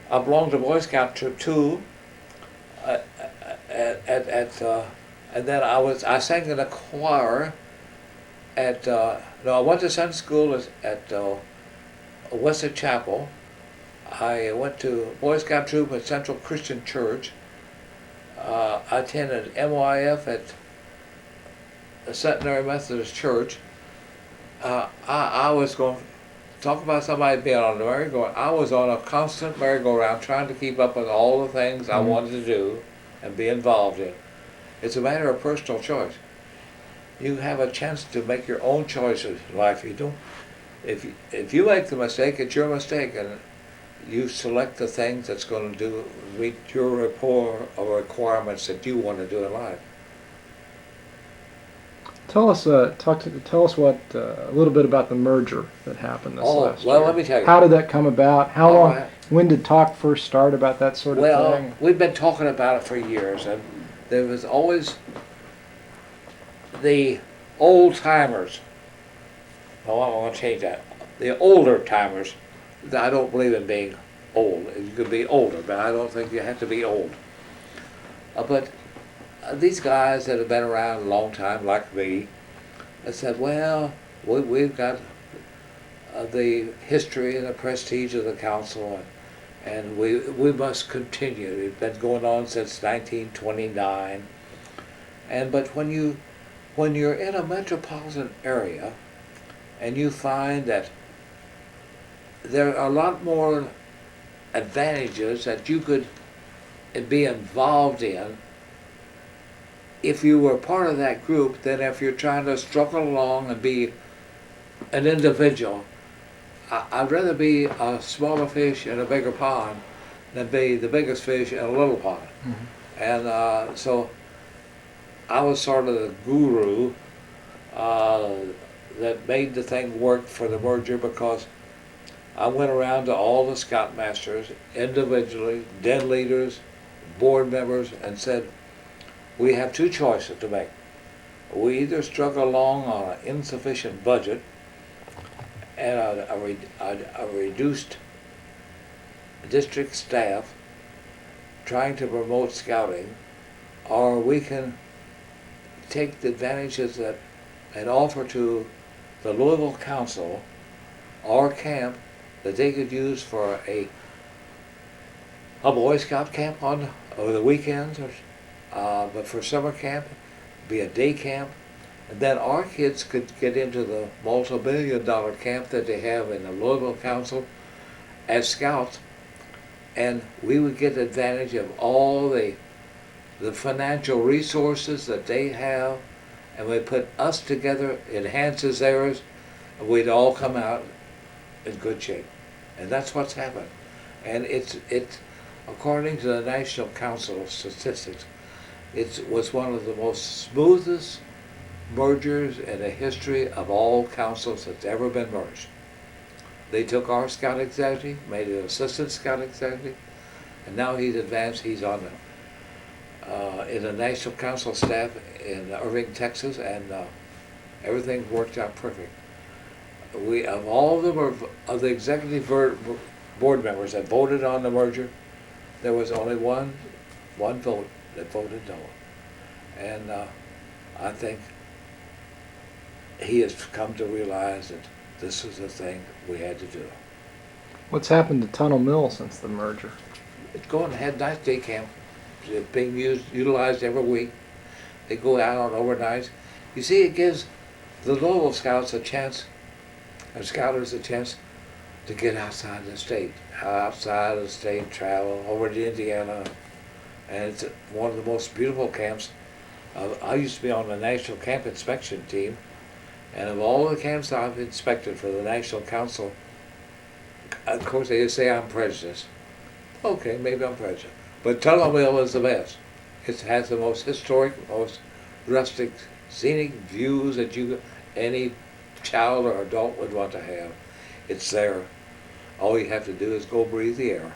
belonged to Boy Scout Troop 2, and then I sang in a choir I went to Sunday school at Wested Chapel. I went to Boy Scout Troop at Central Christian Church. I attended MYF at the Centenary Methodist Church. I was going, talk about somebody being on the merry-go-round. I was on a constant merry-go-round trying to keep up with all the things I wanted to do and be involved in. It's a matter of personal choice. You have a chance to make your own choices in life. You don't. If you make the mistake, it's your mistake, and you select the things that's going to meet your rapport or requirements that you want to do in life. Tell us what a little bit about the merger that happened this last year. Let me tell you. How did that come about? How long? Right. When did talk first start about that sort of thing? Well, we've been talking about it for years, and there was always the old timers. Well, I want to change that. The older timers. I don't believe in being old. You could be older, but I don't think you have to be old. But these guys that have been around a long time, like me, said, well, we've got the history and the prestige of the council, and we must continue. It's been going on since 1929. But when you're in a metropolitan area, and you find that there are a lot more advantages that you could be involved in if you were part of that group than if you're trying to struggle along and be an individual. I'd rather be a smaller fish in a bigger pond than be the biggest fish in a little pond. Mm-hmm. And so I was sort of the guru that made the thing work for the merger, because I went around to all the scoutmasters individually, den leaders, board members, and said, we have two choices to make. We either struggle along on an insufficient budget and a reduced district staff trying to promote scouting, or we can take the advantages that and offer to the Louisville Council our camp that they could use for a Boy Scout camp over the weekends, but for summer camp, be a day camp, and then our kids could get into the multi-million-dollar camp that they have in the Louisville Council as scouts, and we would get advantage of all the financial resources that they have, and we put us together, enhances theirs, and we'd all come out in good shape. And that's what's happened. And it's according to the National Council of Statistics, it was one of the most smoothest mergers in the history of all councils that's ever been merged. They took our scout executive, made an assistant scout executive, and now he's advanced. He's on in the National Council staff in Irving, Texas, and everything worked out perfect. We, of all of the executive board members that voted on the merger, there was only one vote that voted no. And I think he has come to realize that this is the thing we had to do. What's happened to Tunnel Mill since the merger? It's going ahead, nice day camp. It's being utilized every week. They go out on overnights. You see, it gives the Louisville Scouts a chance, and Scouters a chance to get outside the state. Travel over to Indiana, and it's one of the most beautiful camps. I used to be on the National Camp Inspection team, and of all the camps I've inspected for the National Council, of course they say I'm prejudiced. Okay, maybe I'm prejudiced. But Tunnel Mill is the best. It has the most historic, most rustic, scenic views that any child or adult would want to have. It's there. All you have to do is go breathe the air.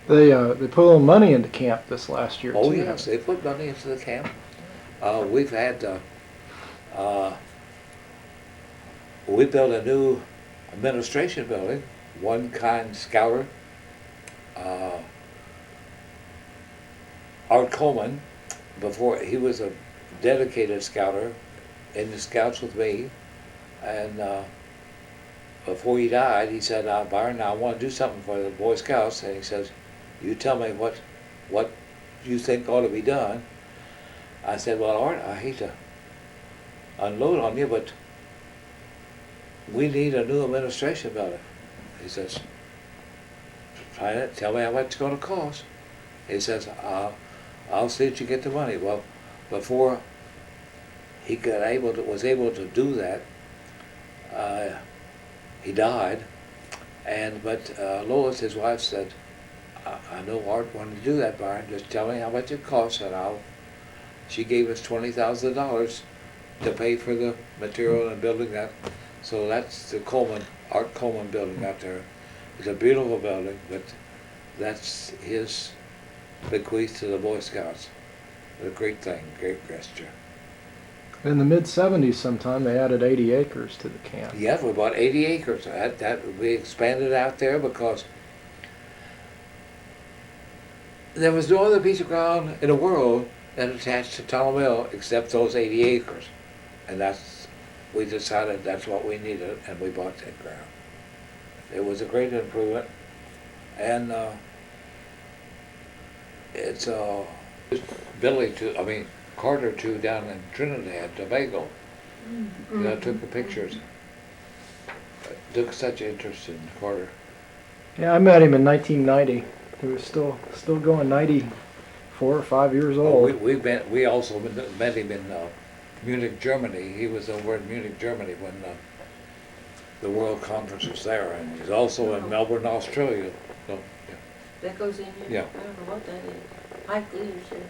They put a little money into camp this last year Oh too. yes, they put money into the camp. We've had, we built a new administration building, one kind scouter. Art Coleman, before he was a dedicated scouter in the scouts with me, and before he died, he said, Byron, I want to do something for the Boy Scouts, and he says, you tell me what you think ought to be done. I said, well, Art, I hate to unload on you, but we need a new administration building. He says, tell me how much it's going to cost. He says, I'll see that you get the money. Well, before he was able to do that, he died. But Lois, his wife, said, I know Art wanted to do that, Byron. Just tell me how much it costs, and she gave us $20,000 to pay for the material and building that. So that's the Art Coleman building out there. It's a beautiful building, but that's his bequeath to the Boy Scouts. A great thing, great gesture. In the mid-'70s sometime, they added 80 acres to the camp. Yeah, we bought 80 acres. We expanded out there because there was no other piece of ground in the world that attached to Tunnel Mill except those 80 acres. And we decided that's what we needed, and we bought that ground. It was a great improvement, and it's Carter too down in Trinidad, Tobago. Mm-hmm. I took the pictures. Took such interest in Carter. Yeah, I met him in 1990. He was still going, 94 or 5 years old. We also met him in Munich, Germany. He was over in Munich, Germany when the World Conference was there, and he's also in Melbourne, Australia. So, yeah. That goes in here? Yeah. I don't know what that is. Hike leadership.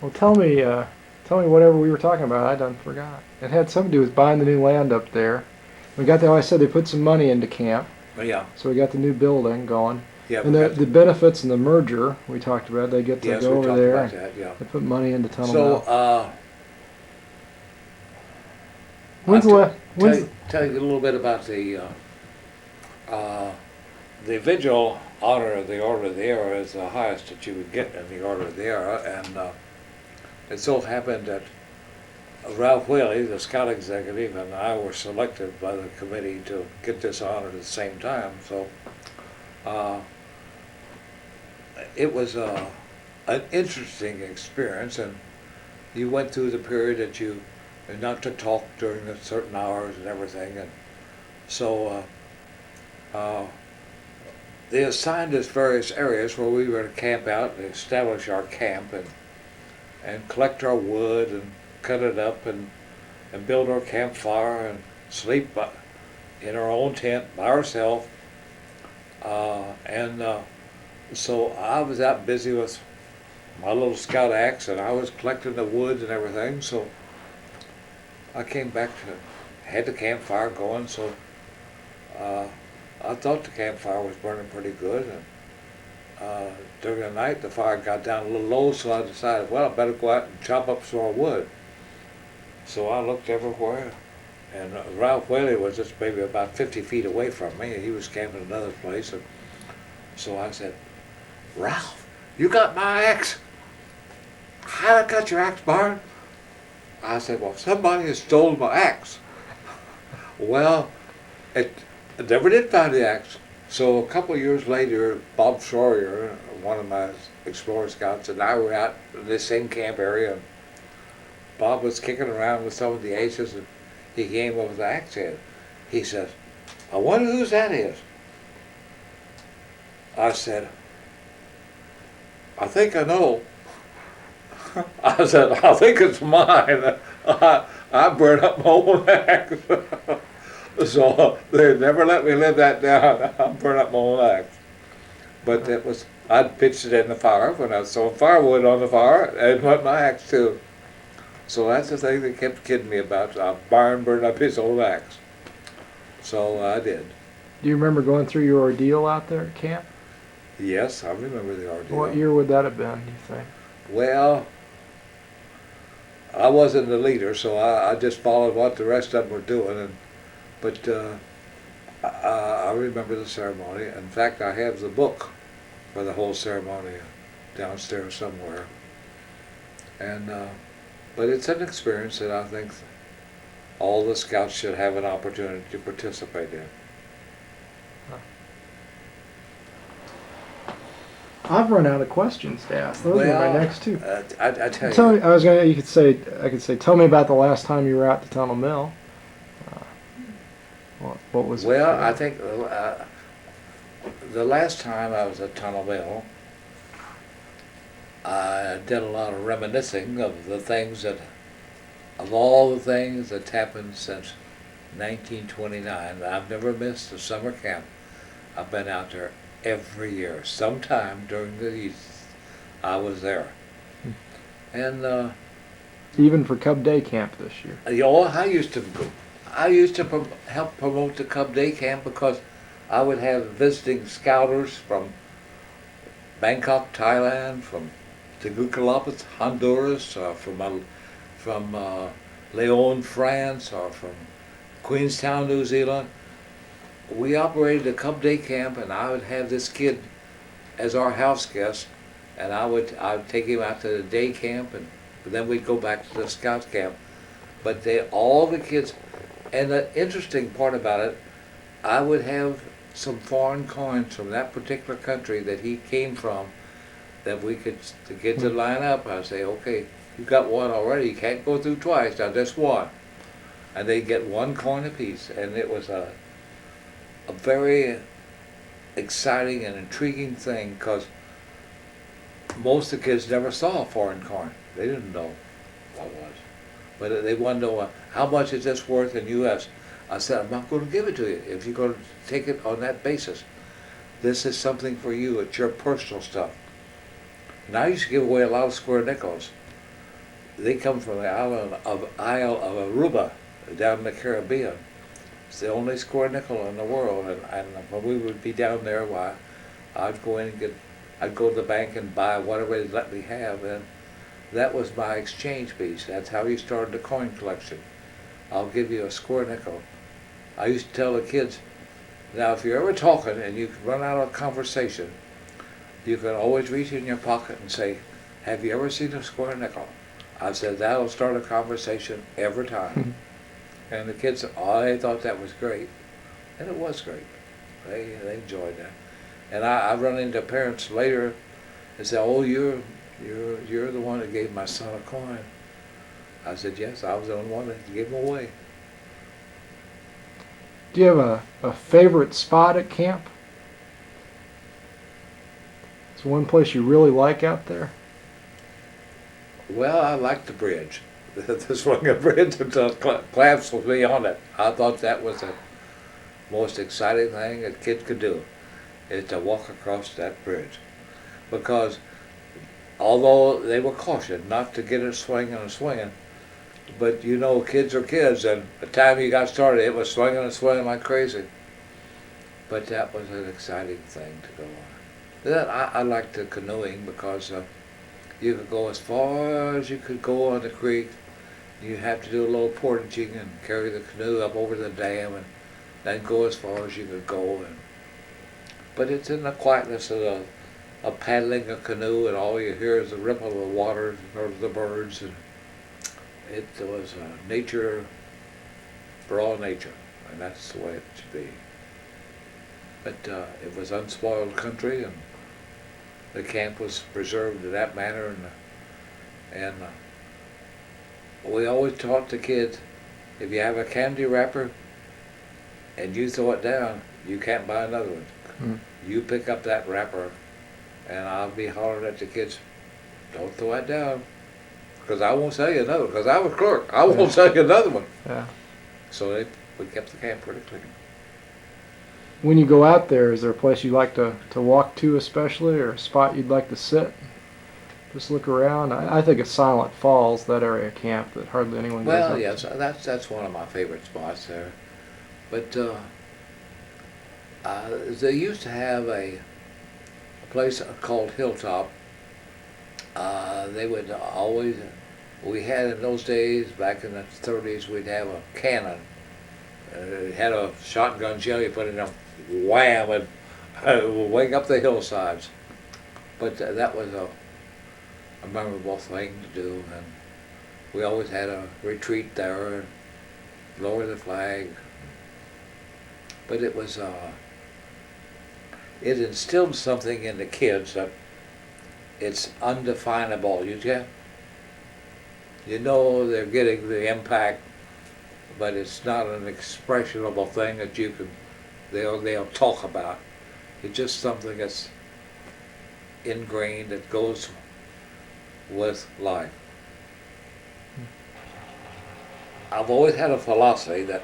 Well, tell me whatever we were talking about. I done forgot. It had something to do with buying the new land up there. We got there. I said they put some money into camp. Yeah. So we got the new building going. Yeah. And the benefits and the merger we talked about. They get to go over there. About that, yeah. They put money into Tunnel Mill. Tell you a little bit about the vigil honor of the Order of the Era is the highest that you would get in the Order of the Era, and it so happened that Ralph Whaley, the scout executive, and I were selected by the committee to get this honor at the same time. So it was an interesting experience, and you went through the period that you not to talk during the certain hours and everything, and so they assigned us various areas where we were to camp out and establish our camp and collect our wood and cut it up and build our campfire and sleep in our own tent by ourselves. So I was out busy with my little scout axe, and I was collecting the wood and everything. So I came back had the campfire going. So I thought the campfire was burning pretty good. And during the night, the fire got down a little low, so I decided, well, I better go out and chop up some more wood. So I looked everywhere, and Ralph Whaley was just maybe about 50 feet away from me, and he was camping another place. And so I said, Ralph, you got my axe? How I got your axe, Byron? I said, well, somebody has stolen my axe. Well, I never did find the axe. So a couple of years later, Bob Sawyer, one of my Explorer Scouts, and I were out in this same camp area. And Bob was kicking around with some of the aces, and he came up with the axe head. He says, I wonder whose that is. I said, I think I know. I said, I think it's mine. I burned up my own axe. So they never let me live that down. I burned up my own axe. But it was, I'd pitched it in the fire when I was throwing firewood on the fire, and went my axe too. So that's the thing they kept kidding me about. Byron burned up his old axe. So I did. Do you remember going through your ordeal out there at camp? Yes, I remember the ordeal. What year would that have been, you think? Well, I wasn't the leader, so I just followed what the rest of them were doing. But I remember the ceremony. In fact, I have the book for the whole ceremony downstairs somewhere. And but it's an experience that I think all the scouts should have an opportunity to participate in. I've run out of questions to ask. Those are my next two. I tell Tell you, me, I could say, tell me about the last time you were out to Tunnel Mill. What was it? well, I think the last time I was at Tunnel Mill, I did a lot of reminiscing of all the things that's happened since 1929. I've never missed a summer camp. I've been out there every year. Sometime during the year, I was there. And Even for Cub Day Camp this year. I used to help promote the Cub Day Camp because I would have visiting scouters from Bangkok, Thailand, from Tegucigalpa, Honduras, from Leon, France, or from Queenstown, New Zealand. We operated a Cub Day Camp, and I would have this kid as our house guest, and I would take him out to the day camp, and then we'd go back to the scout camp. But all the kids, and the interesting part about it, I would have some foreign coins from that particular country that he came from that we could to get to line up. I'd say, okay, you got one already. You can't go through twice. Now just one, and they get one coin apiece, and it was a very exciting and intriguing thing because most of the kids never saw a foreign coin. They didn't know what it was. But they wanted to know, how much is this worth in U.S.? I said, I'm not going to give it to you if you're going to take it on that basis. This is something for you. It's your personal stuff. And I used to give away a lot of square nickels. They come from the Isle of Aruba down in the Caribbean. It's the only square nickel in the world, and when we would be down there, why, I'd go to the bank and buy whatever they'd let me have, and that was my exchange piece. That's how you started the coin collection. I'll give you a square nickel. I used to tell the kids, now if you're ever talking and you run out of conversation, you can always reach in your pocket and say, have you ever seen a square nickel? I said, that'll start a conversation every time. And the kids, they thought that was great. And it was great. They enjoyed that. And I run into parents later and say, oh, you're the one that gave my son a coin. I said, yes, I was the only one that gave them away. Do you have a favorite spot at camp? Is there one place you really like out there? Well, I like the bridge. The swinging bridge until clamps with me on it. I thought that was the most exciting thing a kid could do, is to walk across that bridge. Because although they were cautioned not to get it swinging and swinging, but you know, kids are kids, and the time you got started, it was swinging and swinging like crazy. But that was an exciting thing to go on. Then I liked the canoeing because you could go as far as you could go on the creek. You have to do a little portaging and carry the canoe up over the dam and then go as far as you could go. But it's in the quietness of paddling a canoe, and all you hear is the ripple of the water or the birds. And it was nature for all nature, and that's the way it should be. But it was unspoiled country, and the camp was preserved in that manner, and we always taught the kids, if you have a candy wrapper and you throw it down, you can't buy another one. You pick up that wrapper, and I'll be hollering at the kids, don't throw it down, because I won't sell you another one, because I was clerk. I won't sell you another one. Yeah. So we kept the camp pretty clean. When you go out there, is there a place you like to walk to especially, or a spot you'd like to sit? Just look around. I think of Silent Falls, that area of camp that hardly anyone goes up Well, to. yes, that's one of my favorite spots there. But they used to have a place called Hilltop. They would always, we had in those days, back in the 30s, we'd have a cannon. It had a shotgun shell, you put it in, wham, and it would wake up the hillsides. But that was a memorable thing to do, and we always had a retreat there and lower the flag. But it was, it instilled something in the kids that it's undefinable. You know they're getting the impact, but it's not an expressionable thing that you can, they'll talk about. It's just something that's ingrained, that goes with life. I've always had a philosophy that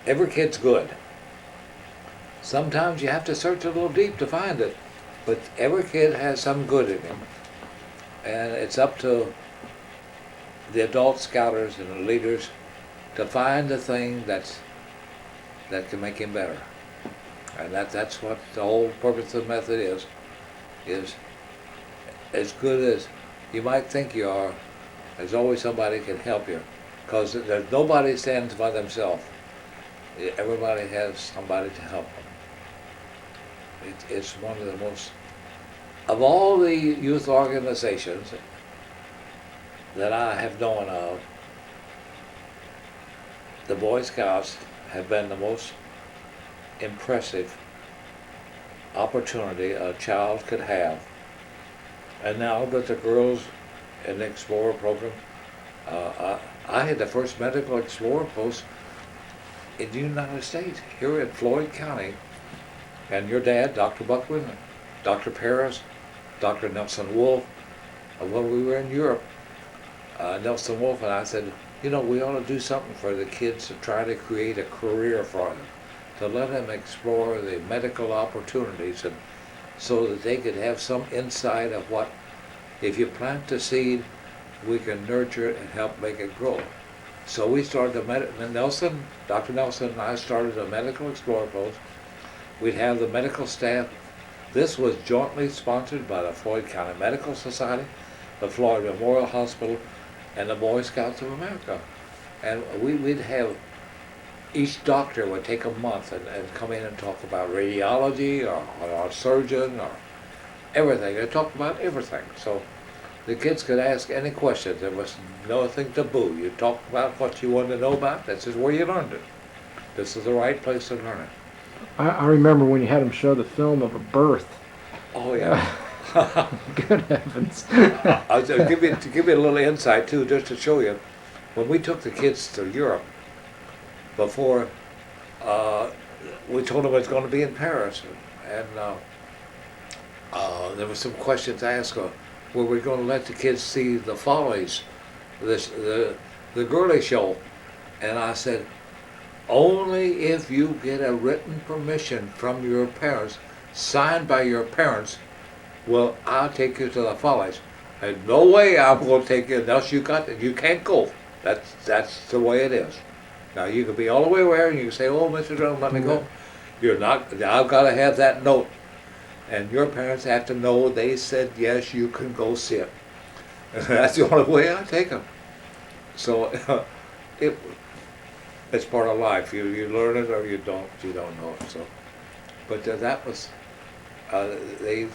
every kid's good. Sometimes you have to search a little deep to find it, but every kid has some good in him. And it's up to the adult scouters and the leaders to find the thing that can make him better. And that's what the whole purpose of the method is as good as you might think you are, there's always somebody can help you. Because there's nobody stands by themselves. Everybody has somebody to help them. It's one of the most, of all the youth organizations that I have known of, the Boy Scouts have been the most impressive opportunity a child could have. And now that the girls in the Explorer program, I had the first medical Explorer post in the United States, here in Floyd County. And your dad, Dr. Buckman, Dr. Paris, Dr. Nelson Wolf, when we were in Europe, Nelson Wolf and I said, you know, we ought to do something for the kids to try to create a career for them, to let them explore the medical opportunities, and so that they could have some insight of what, if you plant the seed, we can nurture it and help make it grow. So we started Dr. Nelson and I started a medical explorer post. We'd have the medical staff. This was jointly sponsored by the Floyd County Medical Society, the Floyd Memorial Hospital, and the Boy Scouts of America. And we'd have, each doctor would take a month and come in and talk about radiology or surgeon or everything. They talked about everything. So the kids could ask any question. There was nothing taboo. You talked about what you wanted to know about. This is where you learned it. This is the right place to learn it. I remember when you had them show the film of a birth. Oh yeah. Good heavens. I'll give you a little insight too, just to show you. When we took the kids to Europe, before we told them it was going to be in Paris, and there were some questions asked. Were we going to let the kids see the Follies, the girly show? And I said, only if you get a written permission from your parents, signed by your parents, will I'll take you to the Follies. And no way I'm going to take you unless you can't go. That's the way it is. Now you can be all the way aware and you can say, oh, Mr. Drumb, let me go. You're not, I've got to have that note. And your parents have to know they said, yes, you can go see it. And that's the only way I take them. So it's part of life. You learn it or you don't know it. So, but that was, they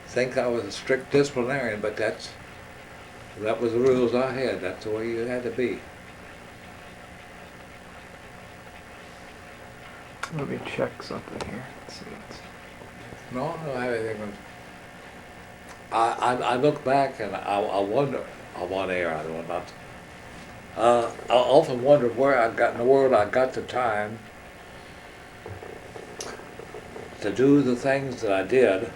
think I was a strict disciplinarian, but that was the rules I had. That's the way you had to be. Let me check something here. Let's see. No, I don't have anything. I look back and I wonder, I'm on air, I don't know. I often wonder where I got in the world I got the time to do the things that I did,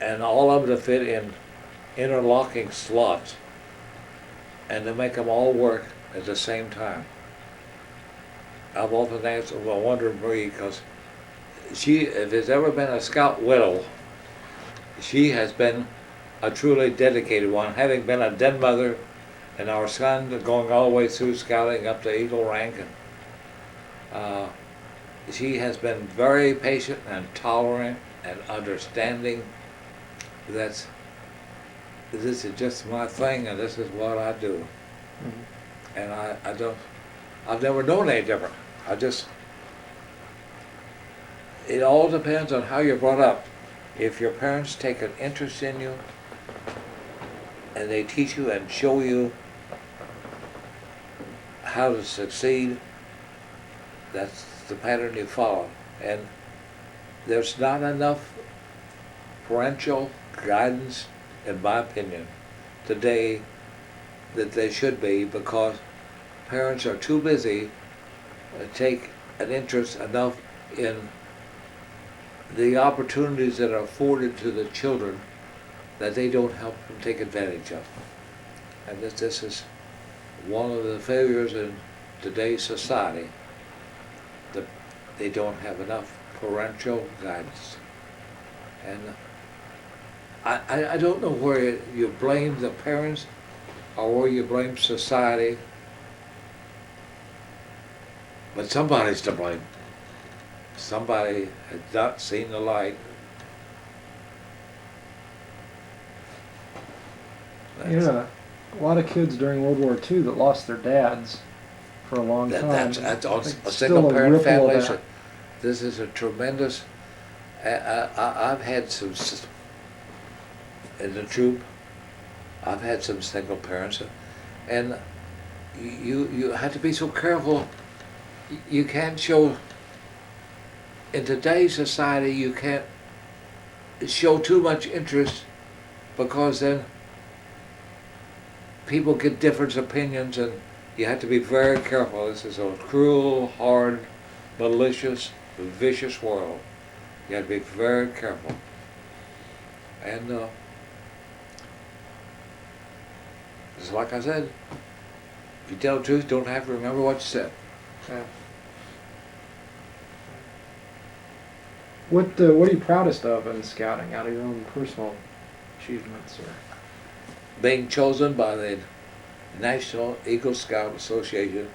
and all of them to fit in interlocking slots and to make them all work at the same time. I've often answered, well, I wonder Marie, because if there's ever been a scout widow, she has been a truly dedicated one, having been a den mother, and our son going all the way through scouting up to Eagle rank. And she has been very patient and tolerant and understanding that this is just my thing and this is what I do. Mhm. And I've never known any different. It all depends on how you're brought up. If your parents take an interest in you and they teach you and show you how to succeed, that's the pattern you follow. And there's not enough parental guidance, in my opinion, today that they should be, because parents are too busy to take an interest enough in the opportunities that are afforded to the children that they don't help them take advantage of. And this is one of the failures in today's society, that they don't have enough parental guidance. And I don't know where you blame the parents or where you blame society, but somebody's to blame. Somebody has not seen the light. You know, a lot of kids during World War II that lost their dads for a long time. That's on It's a still single parent ripple of family. that. This is a tremendous. I've had some in the troop. I've had some single parents, and you have to be so careful. You can't show. In today's society, you can't show too much interest, because then people get different opinions, and you have to be very careful. This is a cruel, hard, malicious, vicious world. You have to be very careful. And it's like I said, if you tell the truth, don't have to remember what you said. Yeah. What are you proudest of in scouting, out of your own personal achievements? Or Being chosen by the National Eagle Scout Association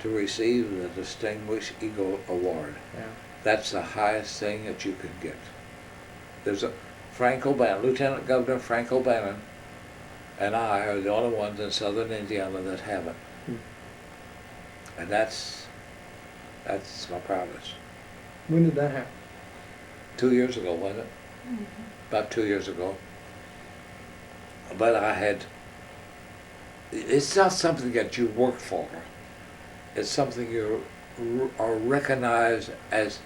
to receive the Distinguished Eagle Award. yeah. That's the highest thing that you can get. There's a Frank O'Bannon, Lieutenant Governor Frank O'Bannon, and I are the only ones in southern Indiana that have it. And that's my proudest. When did that happen? 2 years ago, wasn't it? About 2 years ago. But it's not something that you work for. It's something you are recognized as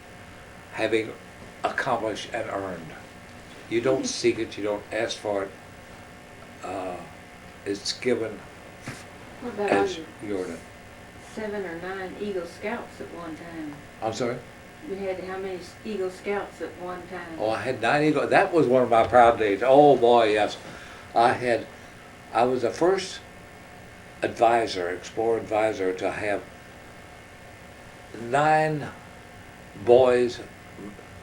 having accomplished and earned. You don't seek it, you don't ask for it. It's given What about as you? you earn it. 7 or 9 Eagle Scouts at one time? I'm sorry? You had how many Eagle Scouts at one time? Oh, I had 9 Eagle. That was one of my proud days. Oh boy, yes. I was the first explorer advisor, to have 9 boys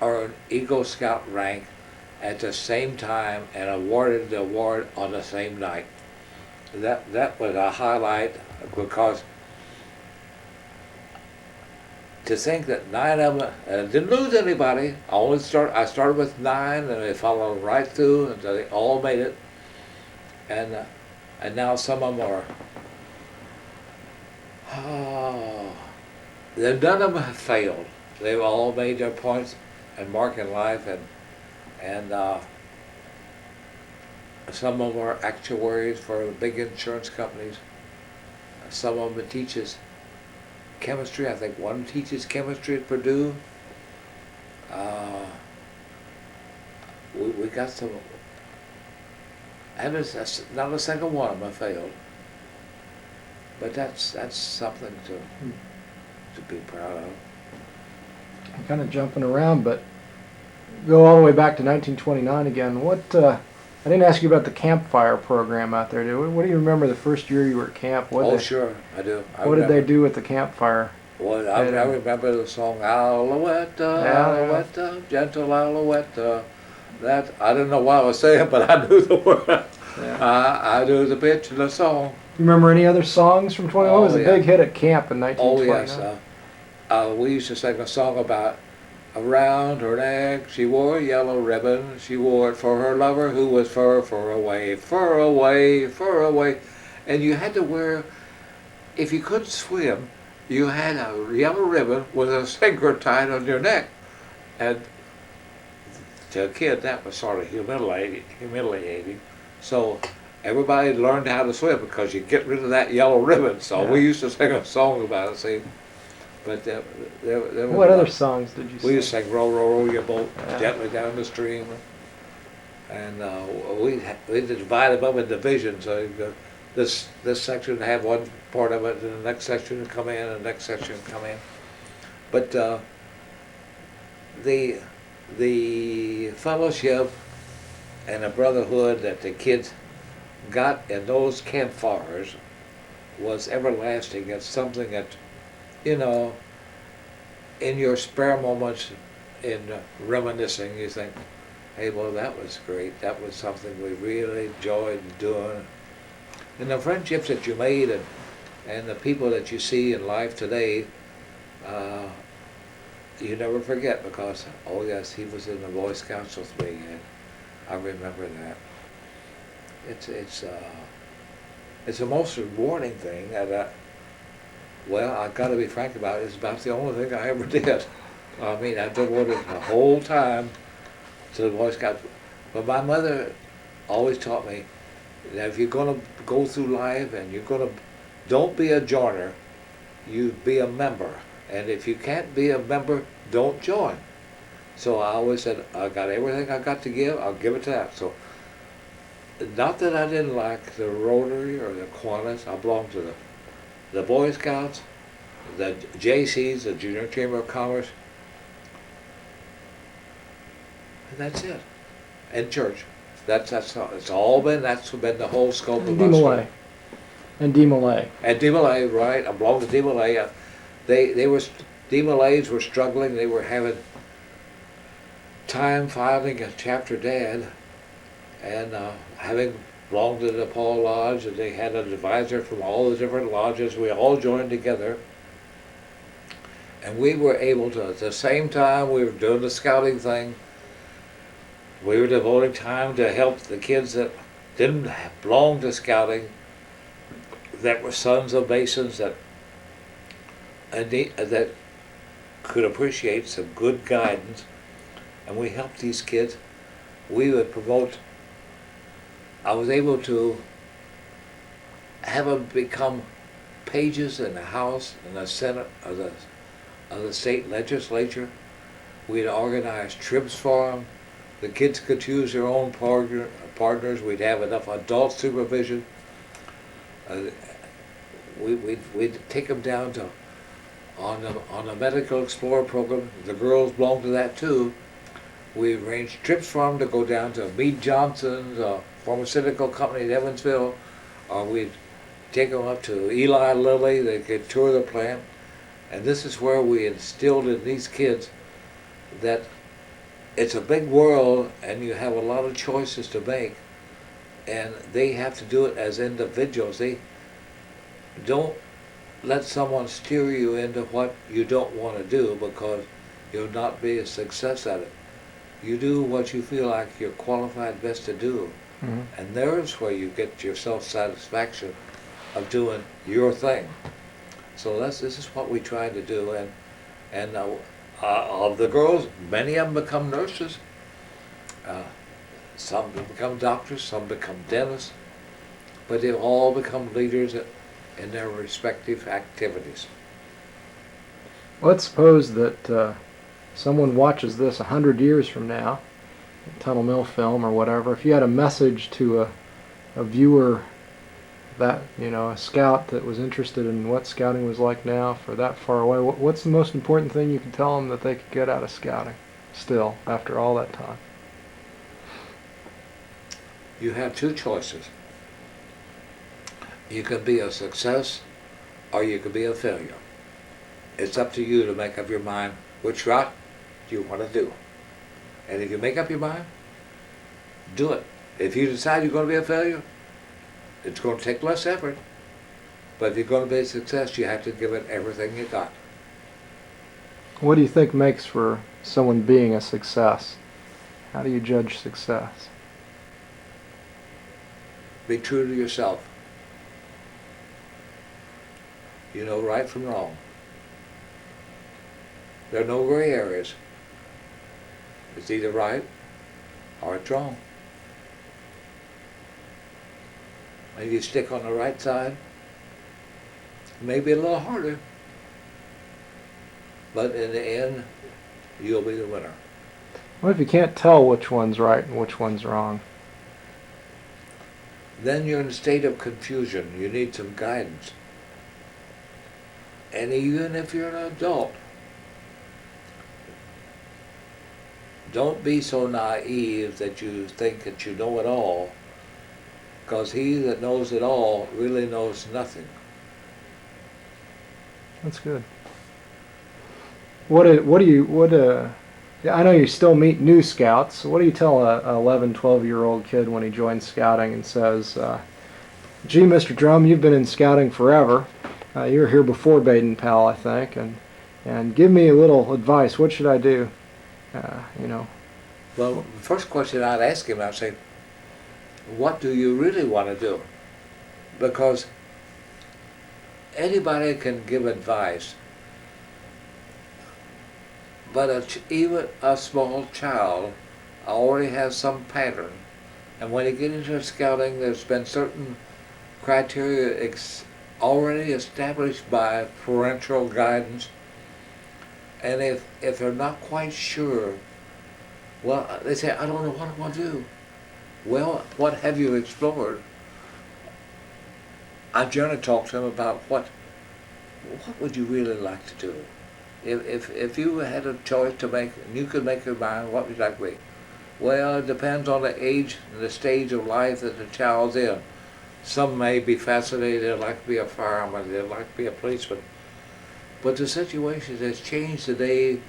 earn Eagle Scout rank at the same time and awarded the award on the same night. That was a highlight, because to think that 9 of them, and I didn't lose anybody. I started with 9, and they followed right through until they all made it. And now some of them are. Oh, none of them have failed. They've all made their points and mark in life, and some of them are actuaries for the big insurance companies. Some of them teaches chemistry. I think one teaches chemistry at Purdue. We got some, and not a single one of them failed. But that's something to be proud of. I'm kind of jumping around, but go all the way back to 1929 again. I didn't ask you about the campfire program out there. What do you remember the first year you were at camp? Sure, I do. What did they do with the campfire? Well, I remember the song Alouette, Alouette, gentle Alouette. That I don't know what I was saying, but I knew the word. Yeah. I knew the pitch of the song. You remember any other songs from 21? It was a yeah. big hit at camp in Oh 1929. yes, we used to sing a song about Around her neck she wore a yellow ribbon. She wore it for her lover who was far, far away, far away, far away. And you had to wear, if you couldn't swim, you had a yellow ribbon with a sinker tied on your neck. And to a kid, that was sort of humiliating. So everybody learned how to swim because you get rid of that yellow ribbon. So Yeah. we used to sing a song about it, see. But there were What other songs did you sing? we used to sing "Row, row, row your boat Yeah. gently down the stream," and we divide them up in divisions. So this section would have one part of it, and the next section would come in, and the next section would come in. But the fellowship and the brotherhood that the kids got in those campfires was everlasting. It's something that, you know, in your spare moments, in reminiscing, you think, hey, well, that was great. That was something we really enjoyed doing. And the friendships that you made and the people that you see in life today, you never forget because, oh yes, he was in the Boy Scouts with me, and I remember that. It's the most rewarding thing that, well, I've got to be frank about it, it's about the only thing I ever did. I mean, I devoted the whole time to the Boy Scouts. But my mother always taught me that if you're going to go through life and you're going to, don't be a joiner, you be a member. And if you can't be a member, don't join. So I always said, I got everything I got to give, I'll give it to that. So, not that I didn't like the Rotary or the Kiwanis, I belonged to the Boy Scouts, the JCs, the Junior Chamber of Commerce, and that's it. And church. That's all. It's all been, that's been the whole scope of my DeMolay. story. And DeMolay. And DeMolay, right, I belonged to DeMolay. DeMolays were struggling, they were having time filing a chapter dad, and having belonged to the Paul Lodge, and they had an advisor from all the different lodges. We all joined together, and we were able to, at the same time we were doing the scouting thing, we were devoting time to help the kids that didn't belong to scouting, that were sons of Masons, that could appreciate some good guidance, and we helped these kids. We would promote, I was able to have them become pages in the House and the Senate of the state legislature. We'd organize trips for them. The kids could choose their own partners. We'd have enough adult supervision. We'd take them down to on the Medical Explorer program. The girls belonged to that too. We arranged trips for them to go down to Mead Johnson's pharmaceutical company in Evansville, or we'd take them up to Eli Lilly. They could tour the plant, and this is where we instilled in these kids that it's a big world and you have a lot of choices to make, and they have to do it as individuals. They don't let someone steer you into what you don't want to do because you'll not be a success at it. You do what you feel like you're qualified best to do. Mm-hmm. And there's where you get your self-satisfaction of doing your thing. So this is what we try to do. And of the girls, many of them become nurses. Some become doctors, some become dentists. But they've all become leaders in their respective activities. Let's suppose that someone watches this 100 years from now, Tunnel Mill film or whatever. If you had a message to a viewer, that, you know, a scout that was interested in what scouting was like now for that far away, what's the most important thing you could tell them that they could get out of scouting still after all that time? You have two choices. You can be a success or you can be a failure. It's up to you to make up your mind which route you want to do. And if you make up your mind, do it. If you decide you're going to be a failure, it's going to take less effort. But if you're going to be a success, you have to give it everything you got. What do you think makes for someone being a success? How do you judge success? Be true to yourself. You know right from wrong. There are no gray areas. It's either right or it's wrong. And you stick on the right side, maybe a little harder, but in the end, you'll be the winner. What if you can't tell which one's right and which one's wrong? Then you're in a state of confusion. You need some guidance. And even if you're an adult, don't be so naive that you think that you know it all, because he that knows it all really knows nothing. That's good. Yeah, I know you still meet new scouts. So what do you tell a 11, 12-year-old kid when he joins scouting and says, gee, Mr. Drumb, you've been in scouting forever. You were here before Baden Powell, I think, and give me a little advice. What should I do? You know. Well, the first question I'd ask him, I'd say, what do you really want to do? Because anybody can give advice, but even a small child already has some pattern. And when you get into scouting, there's been certain criteria already established by parental guidance. And if they're not quite sure, well, they say, I don't know what I want to do. Well, what have you explored? I generally talk to them about what would you really like to do? If you had a choice to make, and you could make your mind, what would you like to be? Well, it depends on the age and the stage of life that the child's in. Some may be fascinated, they'd like to be a fireman, they'd like to be a policeman. But the situation has changed today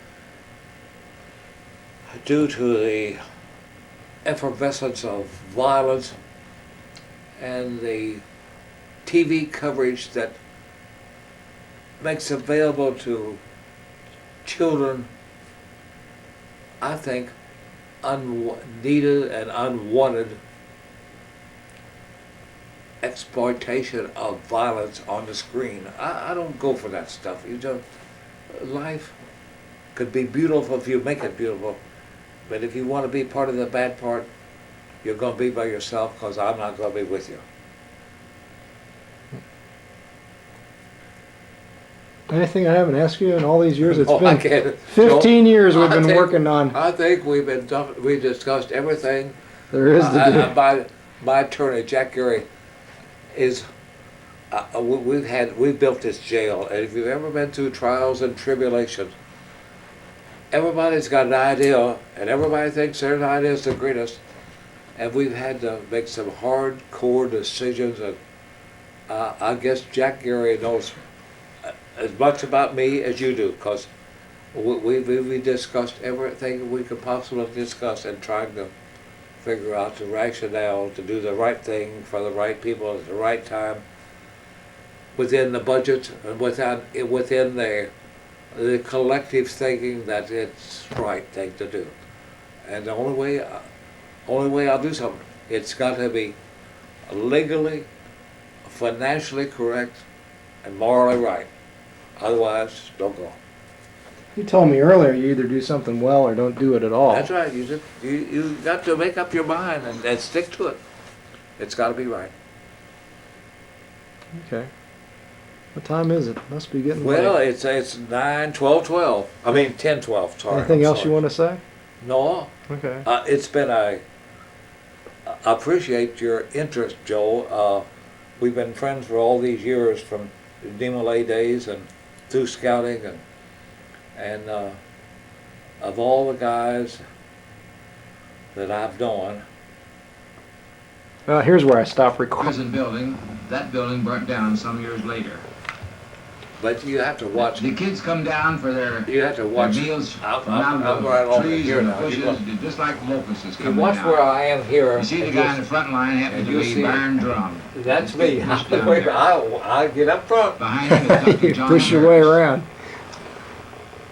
due to the effervescence of violence and the TV coverage that makes available to children, I think, needed and unwanted exploitation of violence on the screen. I don't go for that stuff. Life could be beautiful if you make it beautiful, but if you want to be part of the bad part, you're going to be by yourself, because I'm not going to be with you. Anything I haven't asked you in all these years? It's No, I been can't. 15 years we've been think- working on. I think we discussed everything. There is to do. My attorney, Jack Gary, is. We've built this jail, and if you've ever been through trials and tribulations, everybody's got an idea, and everybody thinks their idea is the greatest, and we've had to make some hardcore decisions. And I guess Jack Gary knows as much about me as you do, because we discussed everything we could possibly discuss and trying to figure out the rationale to do the right thing for the right people at the right time, within the budget and within the collective thinking that it's the right thing to do. And the only way I'll do something, it's got to be legally, financially correct, and morally right. Otherwise, don't go. You told me earlier you either do something well or don't do it at all. That's right. You got to make up your mind and stick to it. It's got to be right. Okay. What time is it? Must be getting Well, late. it's 9, 12, 12. I mean 10, 12. Sorry. Anything I'm else sorry. you want to say? No. Okay. It's been I appreciate your interest, Joe. We've been friends for all these years, from the DeMolay days and through scouting, and of all the guys that I've known. Well, here's where I stop recording. Prison building, that building burnt down some years later. But you have to watch. The kids come down for their You have to watch. meals I'm from out right the along trees here and the now. You bushes, look. just like locusts You coming watch down. where I am here. You see the and guy you'll- in the front line happened to you'll be see- Byron Drumb. That's me. Just down there. I get up front. Behind him is Dr. You John push your way Harris. around.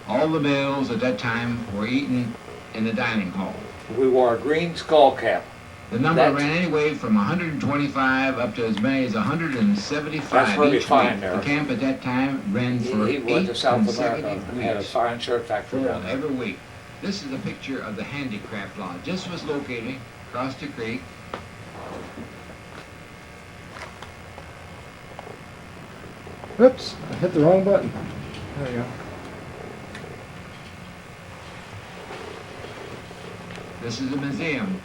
All the meals at that time were eaten in the dining hall. We wore a green skull cap. The number That's- ran anyway from 125 up to as many as 175 That's pretty each fine week. there. The camp at that time ran for He went 8 to South America consecutive and had a weeks, fine shirt factory full down there. every week. This is a picture of the handicraft lodge. This was located across the creek. Oops, I hit the wrong button. There we go. This is a museum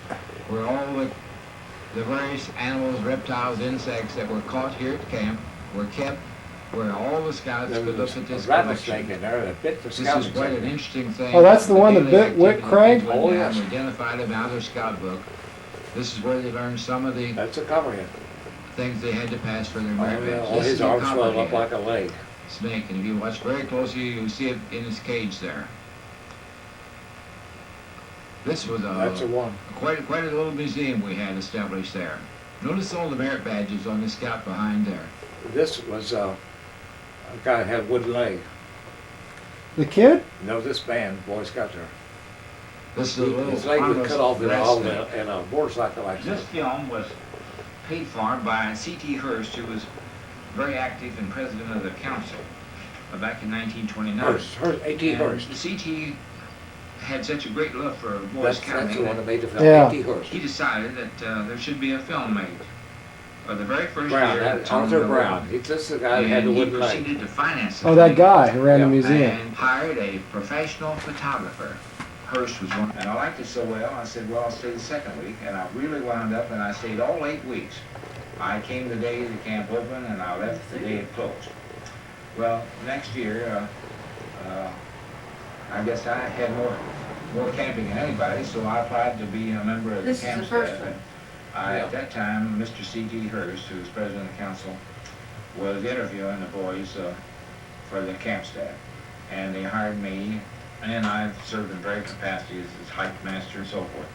where all the various animals, reptiles, insects that were caught here at camp were kept, where all the scouts There could was look at a this rattlesnake collection. in there that bit the This scouts. is quite an interesting thing. Oh, that's the one that daily bit Wick activity Craig? people Oh, went yes. down and identified them out of their scout book. This is where they learned some of the That's a copperhead. things they had to pass for their Oh, merit yeah, badge. all This his is a arms swelled up copperhead like a leg. snake, and if you watch very closely, you'll see it in his cage there. This was That's the one. quite a little museum we had established there. Notice all the merit badges on the scout behind there. This was a guy that had a wooden leg. The kid? No, this man, Boy Scout there. This is a little His leg was harmless cut off in grass snake. a motorcycle This accident. film was paid for by C.T. Hearst, who was very active and president of the council back in 1929. Hearst, A.T. And Hearst. C.T. had such a great love for Boy That's Scouting the one that that made the film, Yeah. A.T. Hearst. he decided that there should be a film made. The very first Brown, year, that, Tom Arthur Miller, Brown. This is the guy that had the and he wooden leg. proceeded to finance the Oh, that thing guy who ran the Yeah, museum. and hired a professional photographer. Hearst was one. And I liked it so well, I said, well, I'll stay the second week. And I really wound up, and I stayed all 8 weeks. I came the day the camp opened, and I left the day it closed. Well, next year, I guess I had more camping than anybody, so I applied to be a member of the This is camp the first staff. one. And at that time, Mr. C.T. Hearst, who was president of the council, was interviewing the boys for the camp staff. And they hired me, and I've served in various capacities as hike master and so forth.